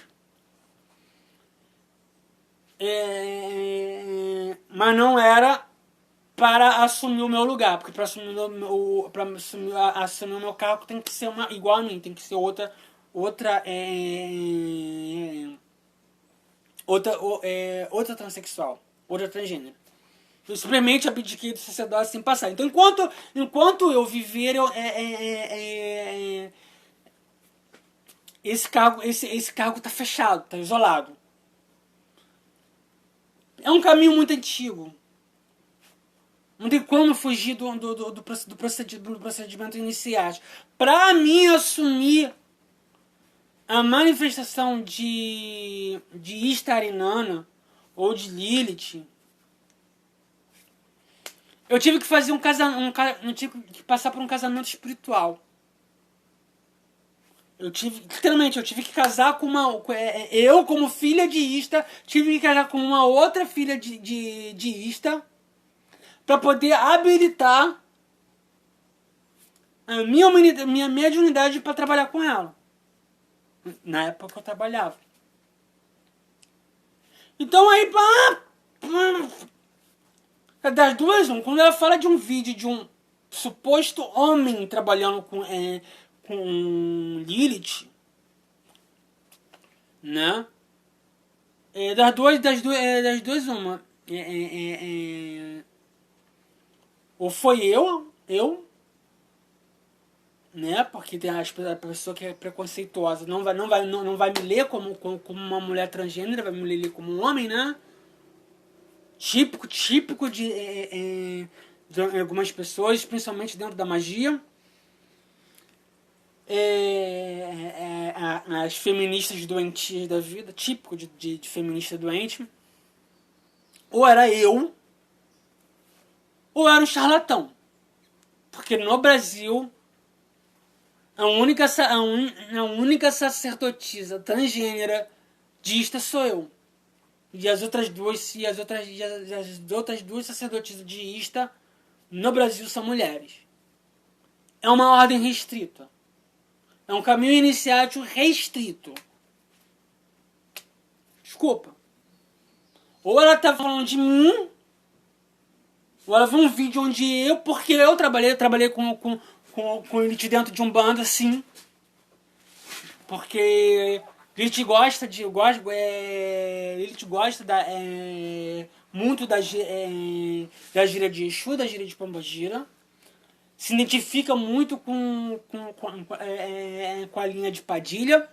mas não era para assumir o meu lugar, porque para assumir assumir o meu cargo tem que ser igual a mim, tem que ser outra transexual, outra transgênero. Eu simplesmente abdiquei do sacerdócio sem passar. Então, enquanto eu viver, esse cargo está fechado, está isolado. É um caminho muito antigo. Não tem como fugir do procedimento iniciático. Para mim assumir a manifestação de Ishtar Inanna ou de Lilith, eu tive que fazer eu tive que passar por um casamento espiritual. Eu tive que casar com eu, como filha de Ishtar, tive que casar com uma outra filha de Ishtar, para poder habilitar a minha mediunidade para trabalhar com ela. Na época que eu trabalhava. Então aí, das duas, quando ela fala de um vídeo de um suposto homem trabalhando com Lilith, né? Das duas uma. Ou foi eu, né? Porque tem a pessoa que é preconceituosa não vai me ler como uma mulher transgênera, vai me ler como um homem, né? Típico de algumas pessoas, principalmente dentro da magia. As feministas doentias da vida, típico de feminista doente. Ou era eu, ou era um charlatão. Porque no Brasil, a única sacerdotisa transgênera dista sou eu. E as outras duas sacerdotisas de Ista no Brasil são mulheres. É uma ordem restrita. É um caminho iniciático restrito. Desculpa. Ou ela tá falando de mim, ou ela viu um vídeo onde porque eu trabalhei com elite dentro de um bando, assim. Porque Lilith gosta muito da gíria de Exu, da gíria de Pombagira. Se identifica muito com a linha de Padilha.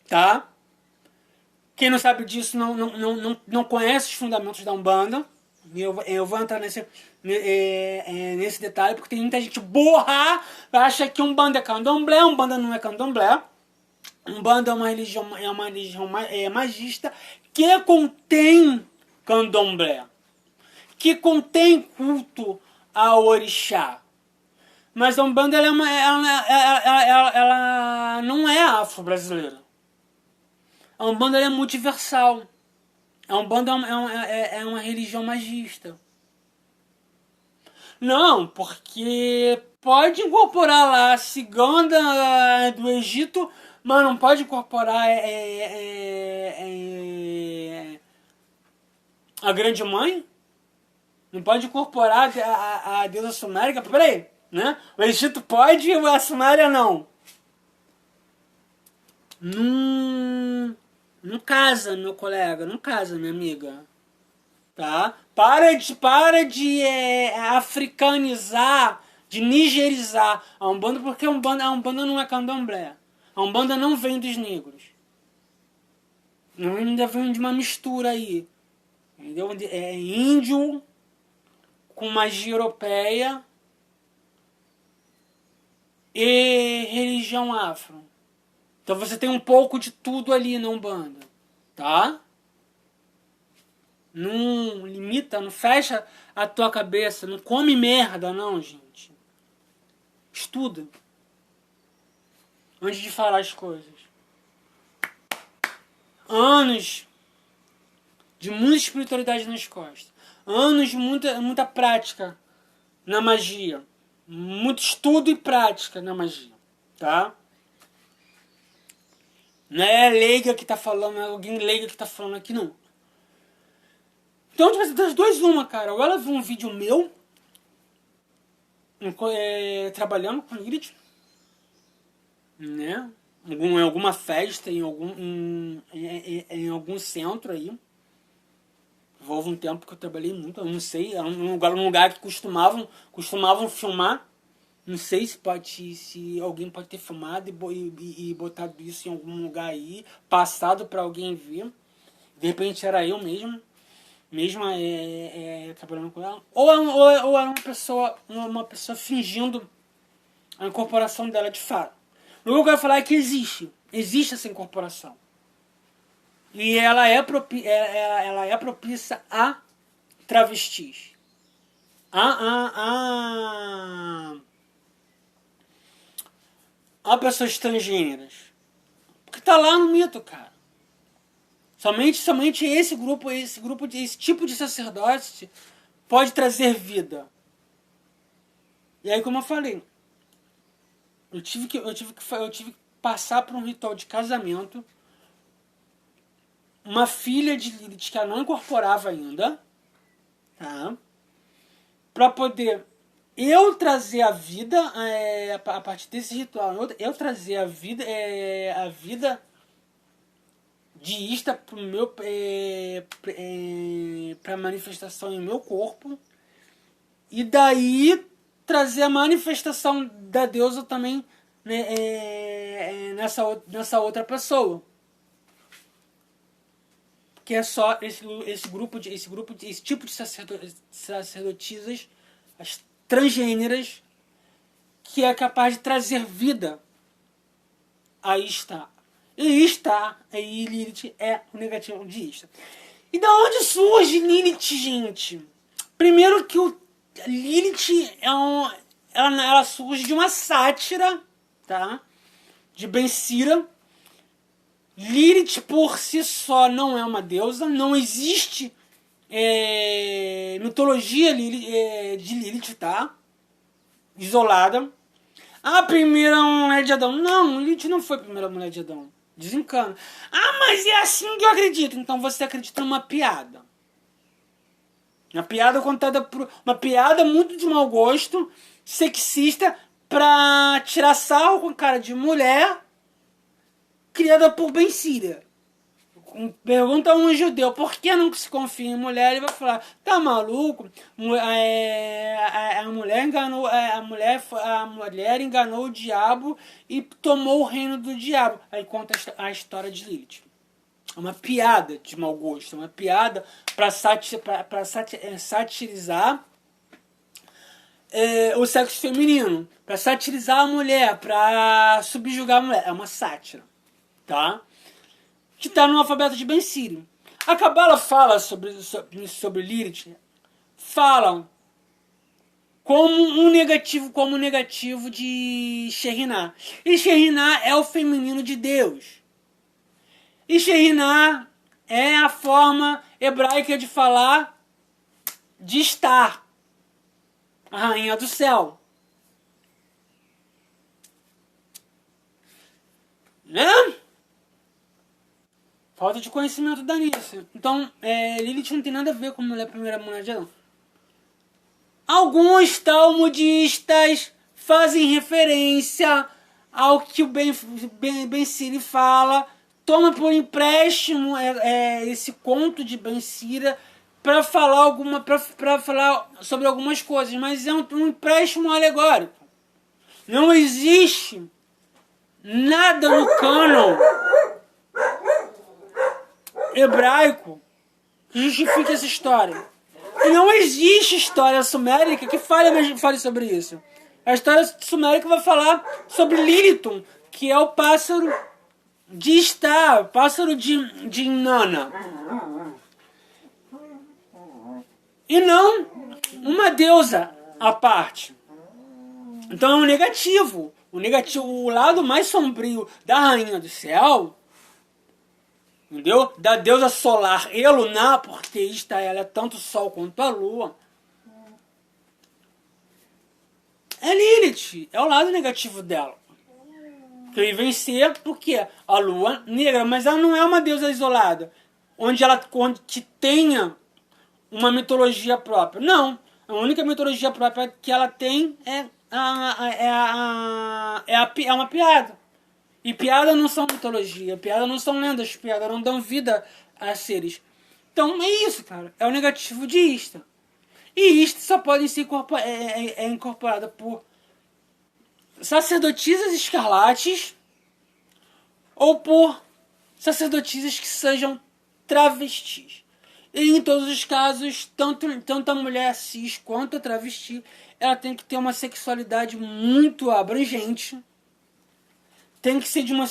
Tá? Quem não sabe disso não conhece os fundamentos da Umbanda. Eu vou entrar nesse detalhe, porque tem muita gente burra, acha que Umbanda é candomblé, Umbanda não é candomblé. Umbanda é uma religião magista que contém candomblé, que contém culto ao orixá. Mas a Umbanda ela não é afro-brasileira. A Umbanda é multiversal. A Umbanda é uma religião magista. Não, porque pode incorporar lá a cigana do Egito, mas não pode incorporar a grande mãe? Não pode incorporar a deusa sumérica? Peraí, né? O Egito pode e a Suméria não. Não casa, meu colega, não casa, minha amiga. Tá? Para de africanizar, de nigerizar a Umbanda, porque a Umbanda não é candomblé. A Umbanda não vem dos negros. Ainda vem de uma mistura aí. Entendeu? É índio com magia europeia, e religião afro. Então você tem um pouco de tudo ali na Umbanda, tá? Não limita, não fecha a tua cabeça, não come merda não, gente. Estuda antes de falar as coisas. Anos de muita espiritualidade nas costas. Anos de muita prática na magia. Muito estudo e prática na magia, tá? Não é leiga que tá falando, não é alguém leiga que tá falando aqui, não. Então, tipo, das duas, uma, cara. Ou ela viu um vídeo meu, trabalhando com Lilith, né? Em alguma festa, em algum centro aí. Houve um tempo que eu trabalhei muito, eu não sei, é um lugar que costumavam filmar. Não sei se alguém pode ter filmado e botado isso em algum lugar aí, passado pra alguém ver. De repente era eu mesmo trabalhando com ela. Ou era uma pessoa fingindo a incorporação dela de fato. O que eu quero falar é que existe essa incorporação. E ela é propícia a travestis. A pessoas transgêneras. Porque tá lá no mito, cara. Somente esse tipo de sacerdote pode trazer vida. E aí, como eu falei, eu tive que passar por um ritual de casamento. Uma filha de Lilith que ela não incorporava ainda, tá? Para poder eu trazer a vida, a partir desse ritual, eu trazer a vida de Ista para manifestação em meu corpo, e daí trazer a manifestação da deusa também, né, nessa outra pessoa. Que é só esse tipo de sacerdotisas, as transgêneras, que é capaz de trazer vida. Aí está. E Lilith é o negativo de Ista. E da onde surge Lilith, gente? Primeiro que Lilith ela surge de uma sátira, tá? De Ben Sira. Lilith por si só não é uma deusa, não existe mitologia de Lilith, tá? Isolada. A primeira mulher de Adão. Não, Lilith não foi a primeira mulher de Adão. Desencana. Ah, mas é assim que eu acredito. Então você acredita numa piada. Uma piada contada por... Uma piada muito de mau gosto, sexista, pra tirar sarro com cara de mulher, criada por Ben Sira. Pergunta a um judeu por que não se confia em mulher, ele vai falar: tá maluco? A mulher enganou o diabo e tomou o reino do diabo. Aí conta a história de Lilith. É uma piada de mau gosto, uma piada para satirizar o sexo feminino, para satirizar a mulher, para subjugar a mulher. É uma sátira, tá? Que está no alfabeto de Ben Sira. A Cabala fala sobre Lilith, fala como um negativo de Shekhinah. E Shekhinah é o feminino de Deus. E Shekhinah é a forma hebraica de falar de estar, a rainha do céu. Né? Falta de conhecimento da nisso. Então, Lilith não tem nada a ver com a primeira mulher de Adão. Alguns talmudistas fazem referência ao que o Ben Sira fala, toma por empréstimo esse conto de Ben Sira para falar sobre algumas coisas, mas é um empréstimo alegórico. Não existe nada no cânon hebraico que justifique essa história. E não existe história sumérica que fale sobre isso. A história sumérica vai falar sobre Lilithum, que é o pássaro de Star, pássaro de Inanna. E não uma deusa à parte. Então é um negativo. O lado mais sombrio da Rainha do Céu, entendeu? Da deusa solar e lunar, porque esta ela é tanto o Sol quanto a Lua. É Lilith, é o lado negativo dela. Que vem ser o quê? A Lua negra, mas ela não é uma deusa isolada, onde que tenha uma mitologia própria. Não, a única mitologia própria que ela tem é uma piada. E piadas não são mitologia, piadas não são lendas, piadas não dão vida a seres. Então é isso, cara. É o negativo de Ista. E Ista só pode ser incorporada por sacerdotisas escarlates ou por sacerdotisas que sejam travestis. E em todos os casos, tanto a mulher cis quanto a travesti, ela tem que ter uma sexualidade muito abrangente. Tem que ser de uma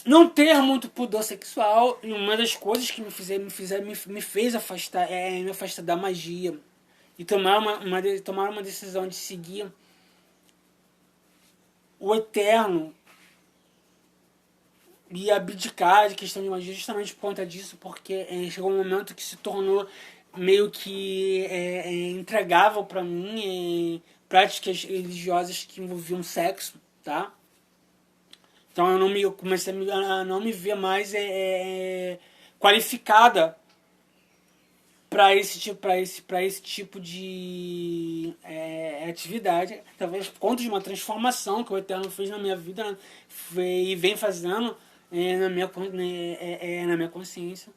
não ter muito pudor sexual. E uma das coisas que me fez afastar me afastar da magia e tomar uma decisão de seguir o eterno e abdicar de questão de magia justamente por conta disso, porque chegou um momento que se tornou meio que entregável para mim práticas religiosas que envolviam sexo, tá? Então eu comecei a não me ver mais qualificada para esse tipo de atividade, talvez por conta de uma transformação que o Eterno fez na minha vida, né? E vem fazendo na minha consciência.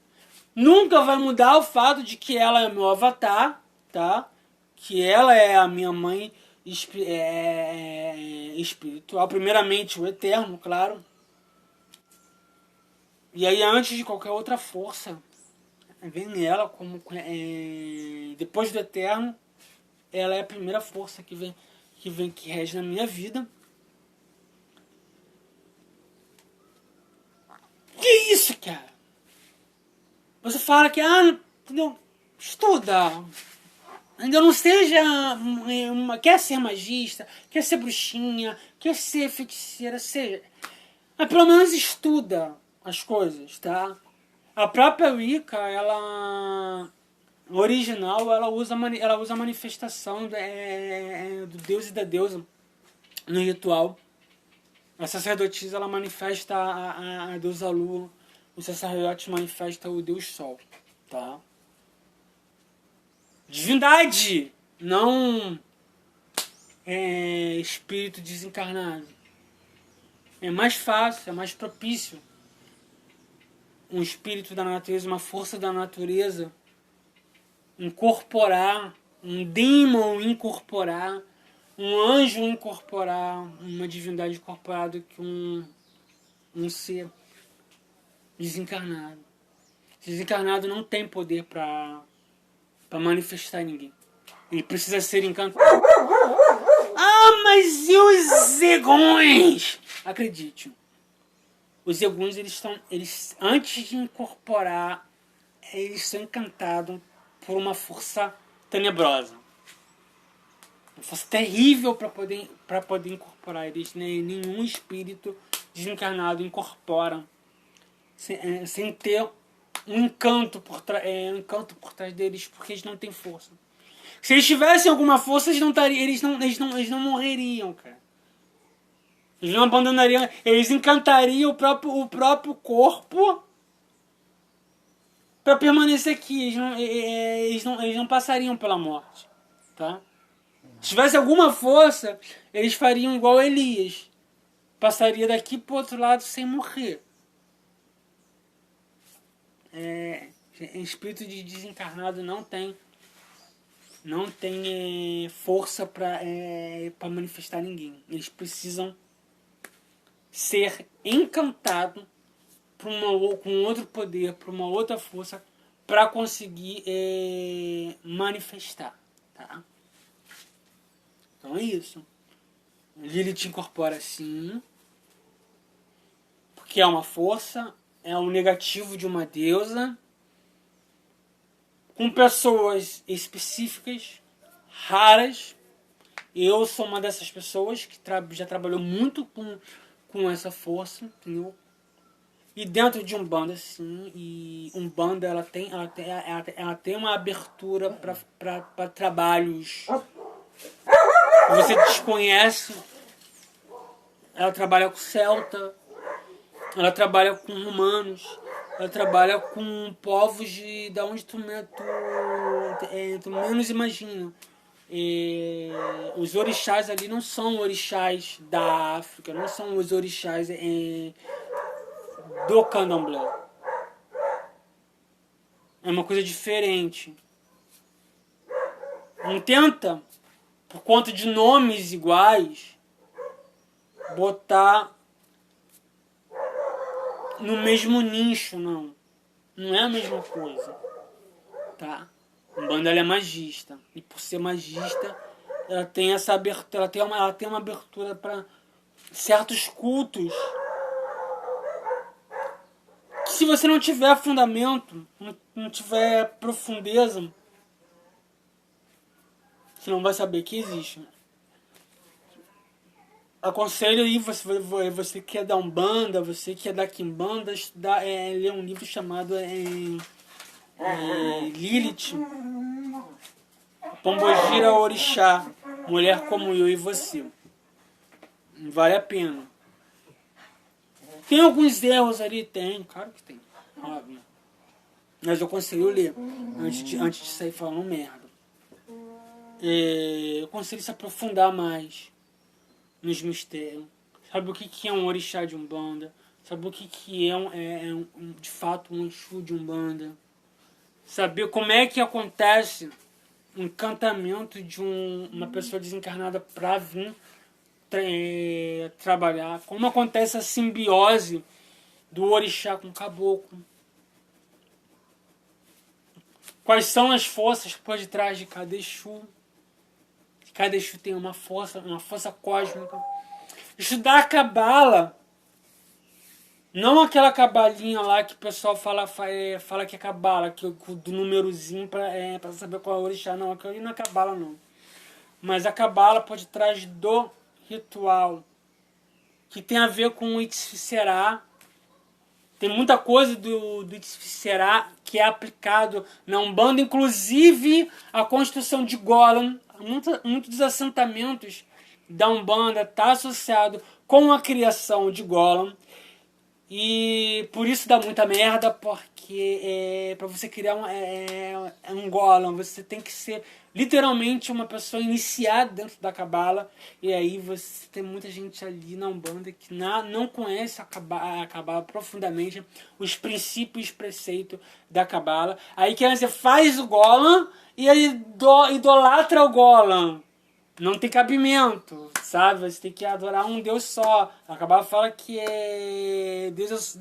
Nunca vai mudar o fato de que ela é meu avatar, tá? Que ela é a minha mãe espiritual, primeiramente o Eterno, claro. E aí, antes de qualquer outra força, vem nela como depois do Eterno, ela é a primeira força que rege na minha vida. Que isso, cara? Você fala que entendeu? Estuda. Ainda não seja quer ser magista, quer ser bruxinha, quer ser feiticeira, seja. Mas pelo menos estuda as coisas, tá? A própria Wicca, ela original, ela usa a manifestação do deus e da deusa no ritual. A sacerdotisa, ela manifesta a deusa lua, o sacerdote manifesta o deus sol, tá? Divindade, não espírito desencarnado. É mais fácil, é mais propício um espírito da natureza, uma força da natureza incorporar, um demon incorporar, um anjo incorporar, uma divindade incorporar do que um ser desencarnado. Desencarnado não tem poder para manifestar ninguém. Ele precisa ser encantado. Mas e os Zegões? Acredite. Os Zegões, eles antes de incorporar, eles são encantados por uma força tenebrosa. Uma força terrível para poder incorporar eles. Nenhum espírito desencarnado incorpora sem ter um encanto por trás deles, porque eles não têm força. Se eles tivessem alguma força, eles não morreriam, cara. Eles não abandonariam, eles encantariam o próprio corpo para permanecer aqui. Eles não passariam pela morte, tá? Se tivesse alguma força, eles fariam igual Elias. Passaria daqui pro outro lado sem morrer. Espírito de desencarnado não tem força para manifestar ninguém. Eles precisam ser encantados com outro poder, por uma outra força, para conseguir manifestar, tá? Então é isso. Lilith incorpora sim, porque é uma força, é um negativo de uma deusa, com pessoas específicas, raras. Eu sou uma dessas pessoas que já trabalhou muito com essa força, entendeu? E dentro de Umbanda, sim, e Umbanda ela tem uma abertura para trabalhos que você desconhece. Ela trabalha com celta, ela trabalha com romanos, ela trabalha com povos da onde tu menos imagina. Os orixás ali não são orixás da África, não são os orixás do candomblé. É uma coisa diferente. Não tenta, por conta de nomes iguais, botar no mesmo nicho, não. Não é a mesma coisa, tá? Umbanda ela é magista, e por ser magista, ela tem essa abertura, ela tem uma abertura para certos cultos que, se você não tiver fundamento, não tiver profundeza, você não vai saber que existe. Aconselho aí, você que é da Umbanda, você que é da Quimbanda, ler um livro chamado Lilith, Pombogira Orixá, Mulher como Eu e Você. Vale a pena. Tem alguns erros ali? Tem, claro que tem. Óbvio. Mas eu aconselho ler antes de sair falando merda. Eu aconselho se aprofundar mais nos mistérios. Sabe o que é um orixá de Umbanda? Sabe o que é de fato um Exu de Umbanda? Saber como é que acontece o encantamento de uma pessoa desencarnada para vir trabalhar. Como acontece a simbiose do orixá com o caboclo. Quais são as forças por detrás de cada Exu. Cada Exu tem uma força cósmica. Estudar a Cabala, não aquela cabalinha lá que o pessoal fala que é Cabala, do númerozinho para saber qual é o orixá. Não, aquilo ali não é Cabala, não. Mas a Cabala por detrás do ritual, que tem a ver com o Itzificerá. Tem muita coisa do Itzificerá que é aplicado na Umbanda, inclusive a construção de Golem. Muitos dos assentamentos da Umbanda está associado com a criação de Golem. E por isso dá muita merda, porque para você criar um Golem, você tem que ser literalmente uma pessoa iniciada dentro da Cabala. E aí você tem muita gente ali na Umbanda que não conhece a Cabala profundamente, os princípios e preceitos da Cabala. Aí que você faz o Golem e aí idolatra o Golem. Não tem cabimento, sabe? Você tem que adorar um Deus só. A Cabala fala que Deus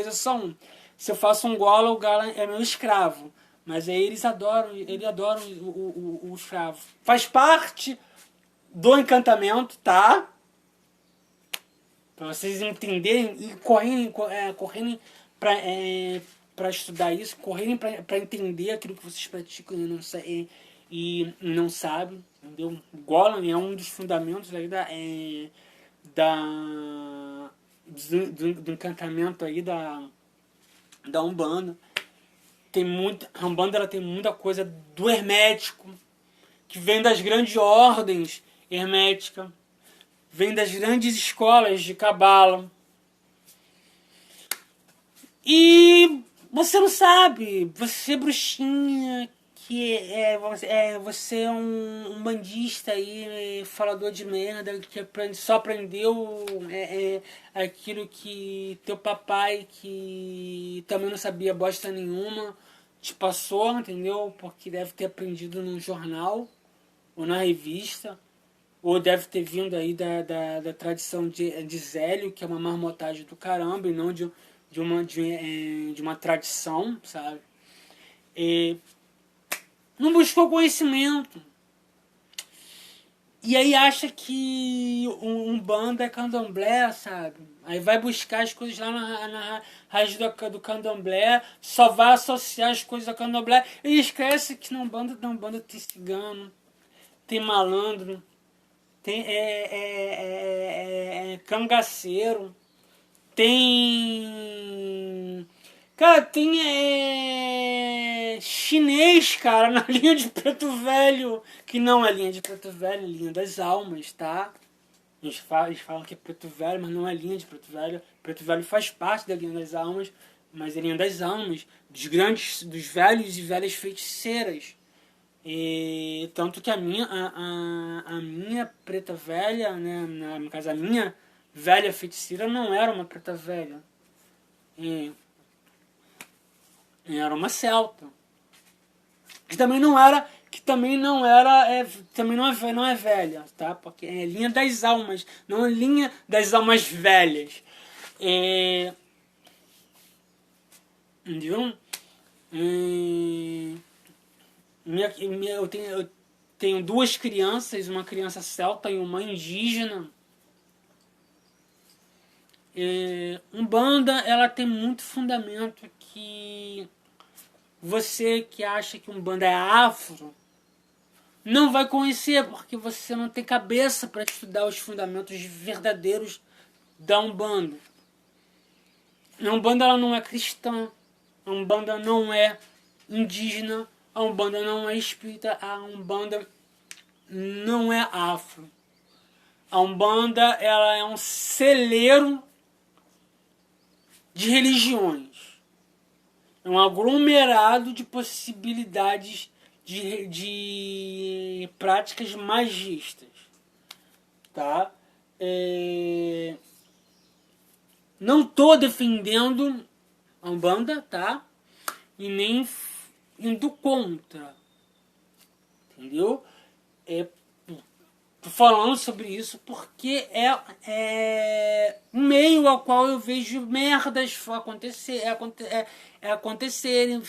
é só um. Se eu faço um Golem, o Golem é meu escravo. Mas aí eles adoram o escravo. Faz parte do encantamento, tá? Pra vocês entenderem e correrem para estudar isso, correrem para entender aquilo que vocês praticam e não sabem, entendeu? O Golem é um dos fundamentos aí do encantamento aí da Umbanda. A Umbanda ela tem muita coisa do hermético, que vem das grandes ordens herméticas, vem das grandes escolas de Cabala. E você não sabe, você bruxinha, você é um bandista aí, falador de merda, que só aprendeu aquilo que teu papai, que também não sabia bosta nenhuma, te passou, entendeu? Porque deve ter aprendido num jornal ou na revista, ou deve ter vindo aí da tradição de Zélio, que é uma marmotagem do caramba, e não de uma tradição, sabe? não buscou conhecimento. E aí acha que um bando é candomblé, sabe? Aí vai buscar as coisas lá na raiz do candomblé, só vai associar as coisas ao candomblé e esquece que não banda tem cigano, tem malandro, tem cangaceiro, tem... Cara, tem chinês, cara, na linha de Preto Velho, que não é linha de Preto Velho, é linha das almas, tá? Eles falam que é Preto Velho, mas não é linha de Preto Velho. Preto Velho faz parte da linha das almas, mas é linha das almas, dos velhos e velhas feiticeiras. E tanto que a minha preta velha, né, no caso a minha velha feiticeira não era uma preta velha. Era uma celta. Também não é velha, tá? Porque é linha das almas, não é linha das almas velhas. Entendeu? Eu tenho duas crianças, uma criança celta e uma indígena. Umbanda, ela tem muito fundamento que você que acha que Umbanda é afro não vai conhecer, porque você não tem cabeça para estudar os fundamentos verdadeiros da Umbanda. A Umbanda ela não é cristã, a Umbanda não é indígena, a Umbanda não é espírita, a Umbanda não é afro. A Umbanda ela é um celeiro de religiões. É um aglomerado de possibilidades de práticas magistas. Tá? Não estou defendendo a Umbanda, tá? E nem indo contra. Entendeu? Tô falando sobre isso porque é um meio ao qual eu vejo merdas acontecerem,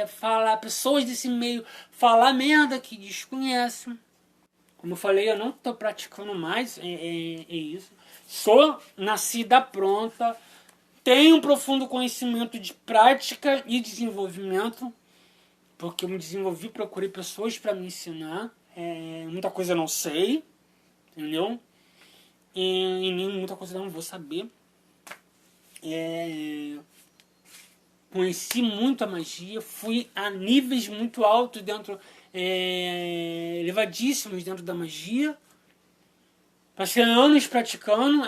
falar, pessoas desse meio falar merda que desconhecem. Como eu falei, eu não estou praticando mais, isso. Sou nascida pronta, tenho um profundo conhecimento de prática e desenvolvimento, porque eu me desenvolvi, procurei pessoas para me ensinar. Muita coisa eu não sei, entendeu? E nem muita coisa eu não vou saber. Conheci muito a magia, fui a níveis muito altos dentro, elevadíssimos dentro da magia. Passei anos praticando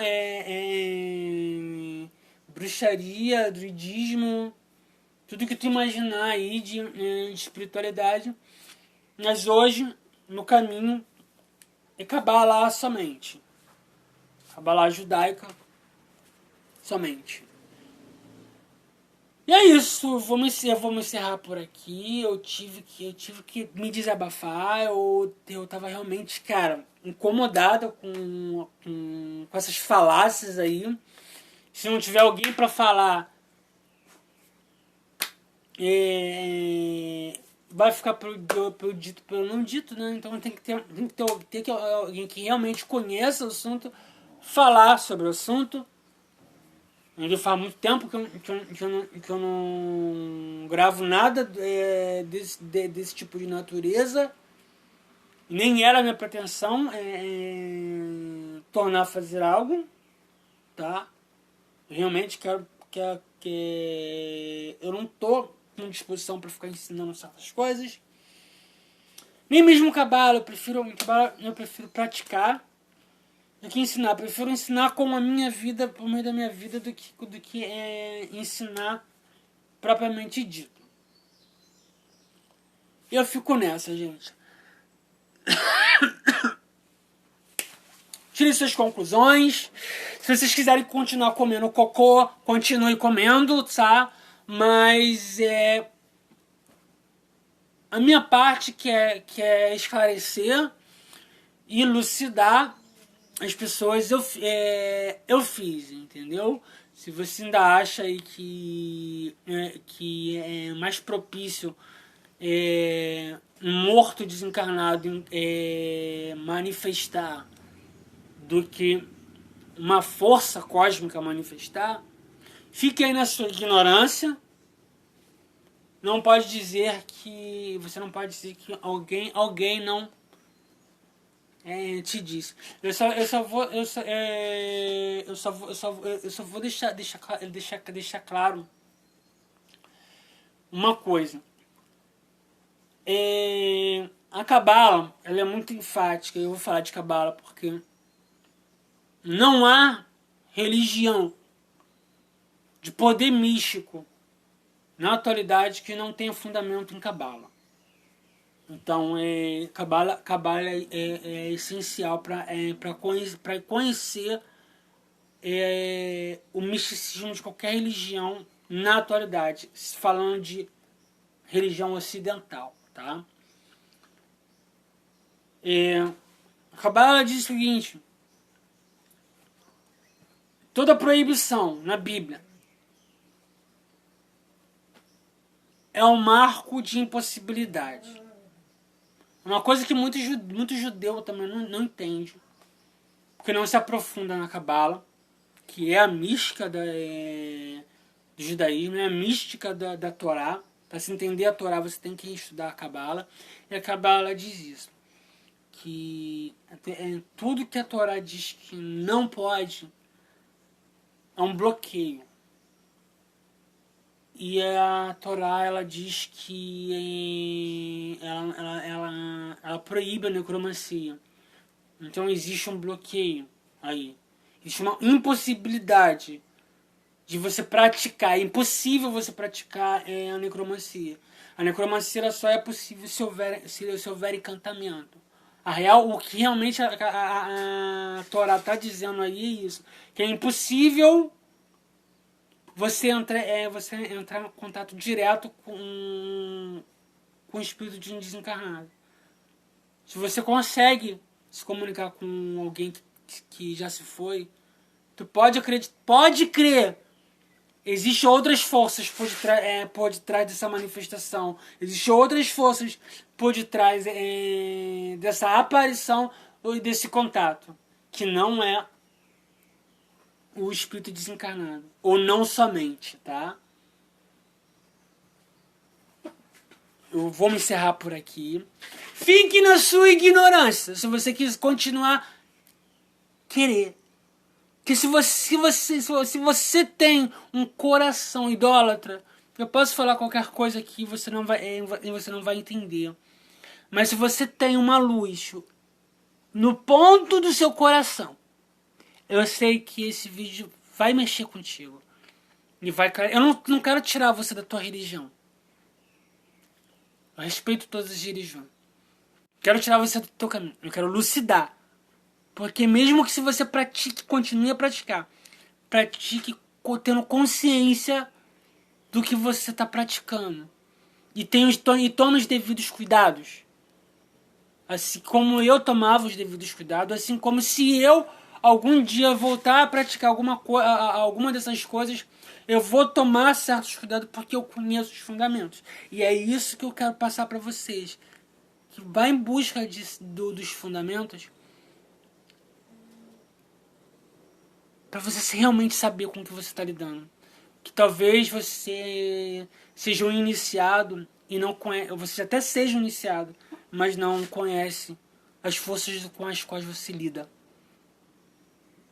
bruxaria, druidismo, tudo que tu imaginar aí de espiritualidade. Mas hoje, no caminho, é Cabala somente. Cabala judaica somente. E é isso, eu vou me encerrar por aqui. Eu tive que me desabafar. Eu tava realmente, cara, incomodado com essas falácias aí. Se não tiver alguém pra falar, vai ficar pelo dito, pelo não dito, né? Então tem que ter alguém que realmente conheça o assunto, falar sobre o assunto. Faz muito tempo que eu não gravo nada desse tipo de natureza. Nem era a minha pretensão tornar a fazer algo, tá? Realmente quero que eu não tô com disposição para ficar ensinando certas coisas. Nem mesmo cabala, eu prefiro praticar do que ensinar. Eu prefiro ensinar com a minha vida, por meio da minha vida, do que ensinar propriamente dito. E eu fico nessa, gente. Tire suas conclusões. Se vocês quiserem continuar comendo cocô, continue comendo, tá? Mas a minha parte que é esclarecer e elucidar as pessoas, eu fiz, entendeu? Se você ainda acha aí que é mais propício um morto desencarnado manifestar do que uma força cósmica manifestar, fique aí na sua ignorância. Não pode dizer que... Você não pode dizer que alguém não te disse. Eu só vou deixar claro uma coisa. A Cabala, ela é muito enfática. Eu vou falar de Cabala porque não há religião de poder místico na atualidade que não tenha fundamento em Cabala. Então, Cabala é essencial para conhecer o misticismo de qualquer religião na atualidade, falando de religião ocidental, tá? Cabala diz o seguinte: toda proibição na Bíblia é um marco de impossibilidade. Uma coisa que muito judeu também não entende, porque não se aprofunda na Cabala, que é a mística do judaísmo, é a mística da Torá. Para se entender a Torá, você tem que estudar a Cabala. E a Cabala diz isso, que tudo que a Torá diz que não pode é um bloqueio. E a Torá, ela diz que ela proíbe a necromancia. Então existe um bloqueio aí. Existe uma impossibilidade de você praticar. É impossível você praticar a necromancia. A necromancia ela só é possível se houver encantamento. O que realmente a Torá está dizendo aí é isso. Que é impossível você entrar em contato direto com o espírito de um desencarnado. Se você consegue se comunicar com alguém que já se foi, tu pode crer. Existem outras forças por detrás dessa manifestação. Existem outras forças por detrás dessa aparição ou desse contato, que não é o espírito desencarnado. Ou não somente, tá? Eu vou me encerrar por aqui. Fique na sua ignorância, se você quiser continuar querer. Que se você tem um coração idólatra, eu posso falar qualquer coisa aqui, você não vai entender. Mas se você tem uma luz no ponto do seu coração, eu sei que esse vídeo vai mexer contigo. Eu não quero tirar você da tua religião. Eu respeito todas as religiões. Quero tirar você do teu caminho. Eu quero lucidar. Porque mesmo que se você continue a praticar, pratique tendo consciência do que você está praticando. E tome os devidos cuidados. Assim como eu tomava os devidos cuidados, assim como se eu algum dia voltar a praticar alguma dessas coisas, eu vou tomar certos cuidados porque eu conheço os fundamentos. E é isso que eu quero passar para vocês. Que vá em busca dos fundamentos para você realmente saber com o que você está lidando. Que talvez você seja um iniciado e não conhece, você até seja um iniciado, mas não conhece as forças com as quais você lida.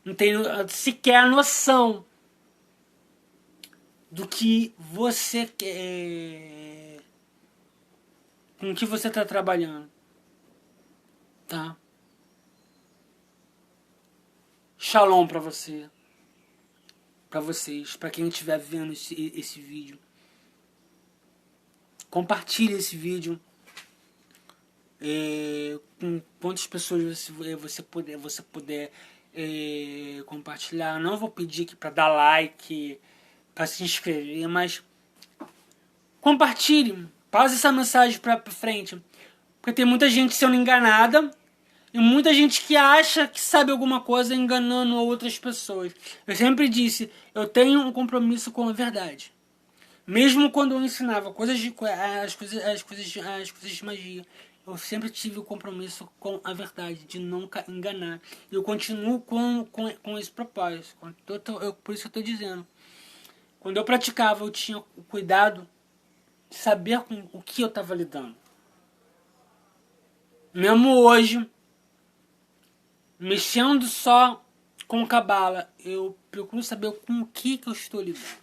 Não tem sequer a noção do que você quer, com o que você está trabalhando, tá? Shalom para você, para vocês, para quem estiver vendo esse vídeo. Compartilhe esse vídeo com quantas pessoas você puder compartilhar. Não vou pedir aqui para dar like, para se inscrever, mas compartilhe, passe essa mensagem para frente, porque tem muita gente sendo enganada e muita gente que acha que sabe alguma coisa enganando outras pessoas. Eu sempre disse, eu tenho um compromisso com a verdade. Mesmo quando eu ensinava as coisas de magia, eu sempre tive o compromisso com a verdade, de nunca enganar. E eu continuo com esse propósito. Por isso que eu estou dizendo. Quando eu praticava, eu tinha o cuidado de saber com o que eu estava lidando. Mesmo hoje, mexendo só com cabala, eu procuro saber com o que eu estou lidando.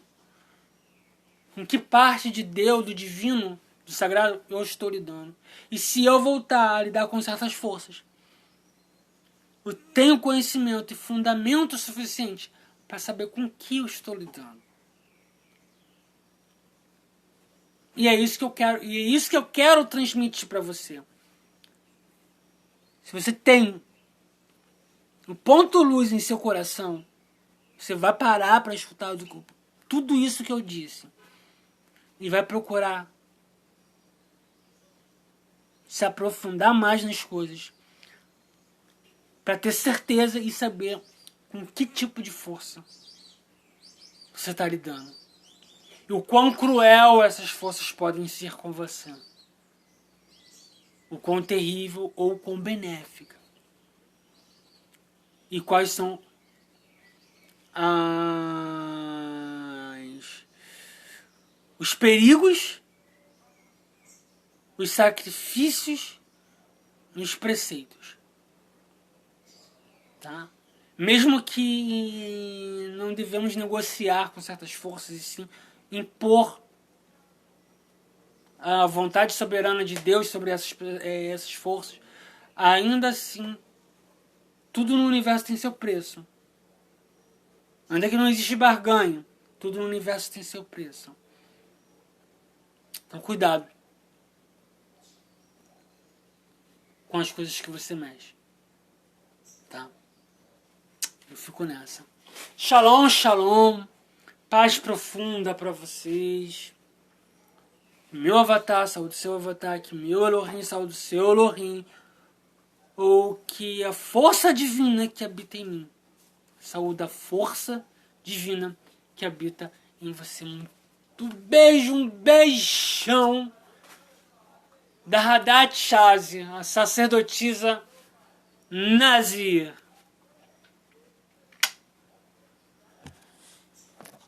Com que parte de Deus, do divino, do sagrado, eu estou lidando. E se eu voltar a lidar com certas forças, eu tenho conhecimento e fundamento suficiente para saber com que eu estou lidando. E é isso que eu quero, e é isso que eu quero transmitir para você. Se você tem um ponto luz em seu coração, você vai parar para escutar tudo isso que eu disse e vai procurar se aprofundar mais nas coisas para ter certeza e saber com que tipo de força você está lidando e o quão cruel essas forças podem ser com você, o quão terrível ou o quão benéfica, e quais são os perigos, os sacrifícios e os preceitos. Tá? Mesmo que não devemos negociar com certas forças e sim impor a vontade soberana de Deus sobre essas forças, ainda assim, tudo no universo tem seu preço. Ainda que não existe barganha, tudo no universo tem seu preço. Então cuidado com as coisas que você mexe. Tá? Eu fico nessa. Shalom, shalom. Paz profunda para vocês. Meu avatar, saúde seu avatar. Que meu Elohim, saúde seu Elohim. Ou que a força divina que habita em mim. Saúde a força divina que habita em você. Beijo, um beijão da Hadat Shazi, a sacerdotisa Nazir.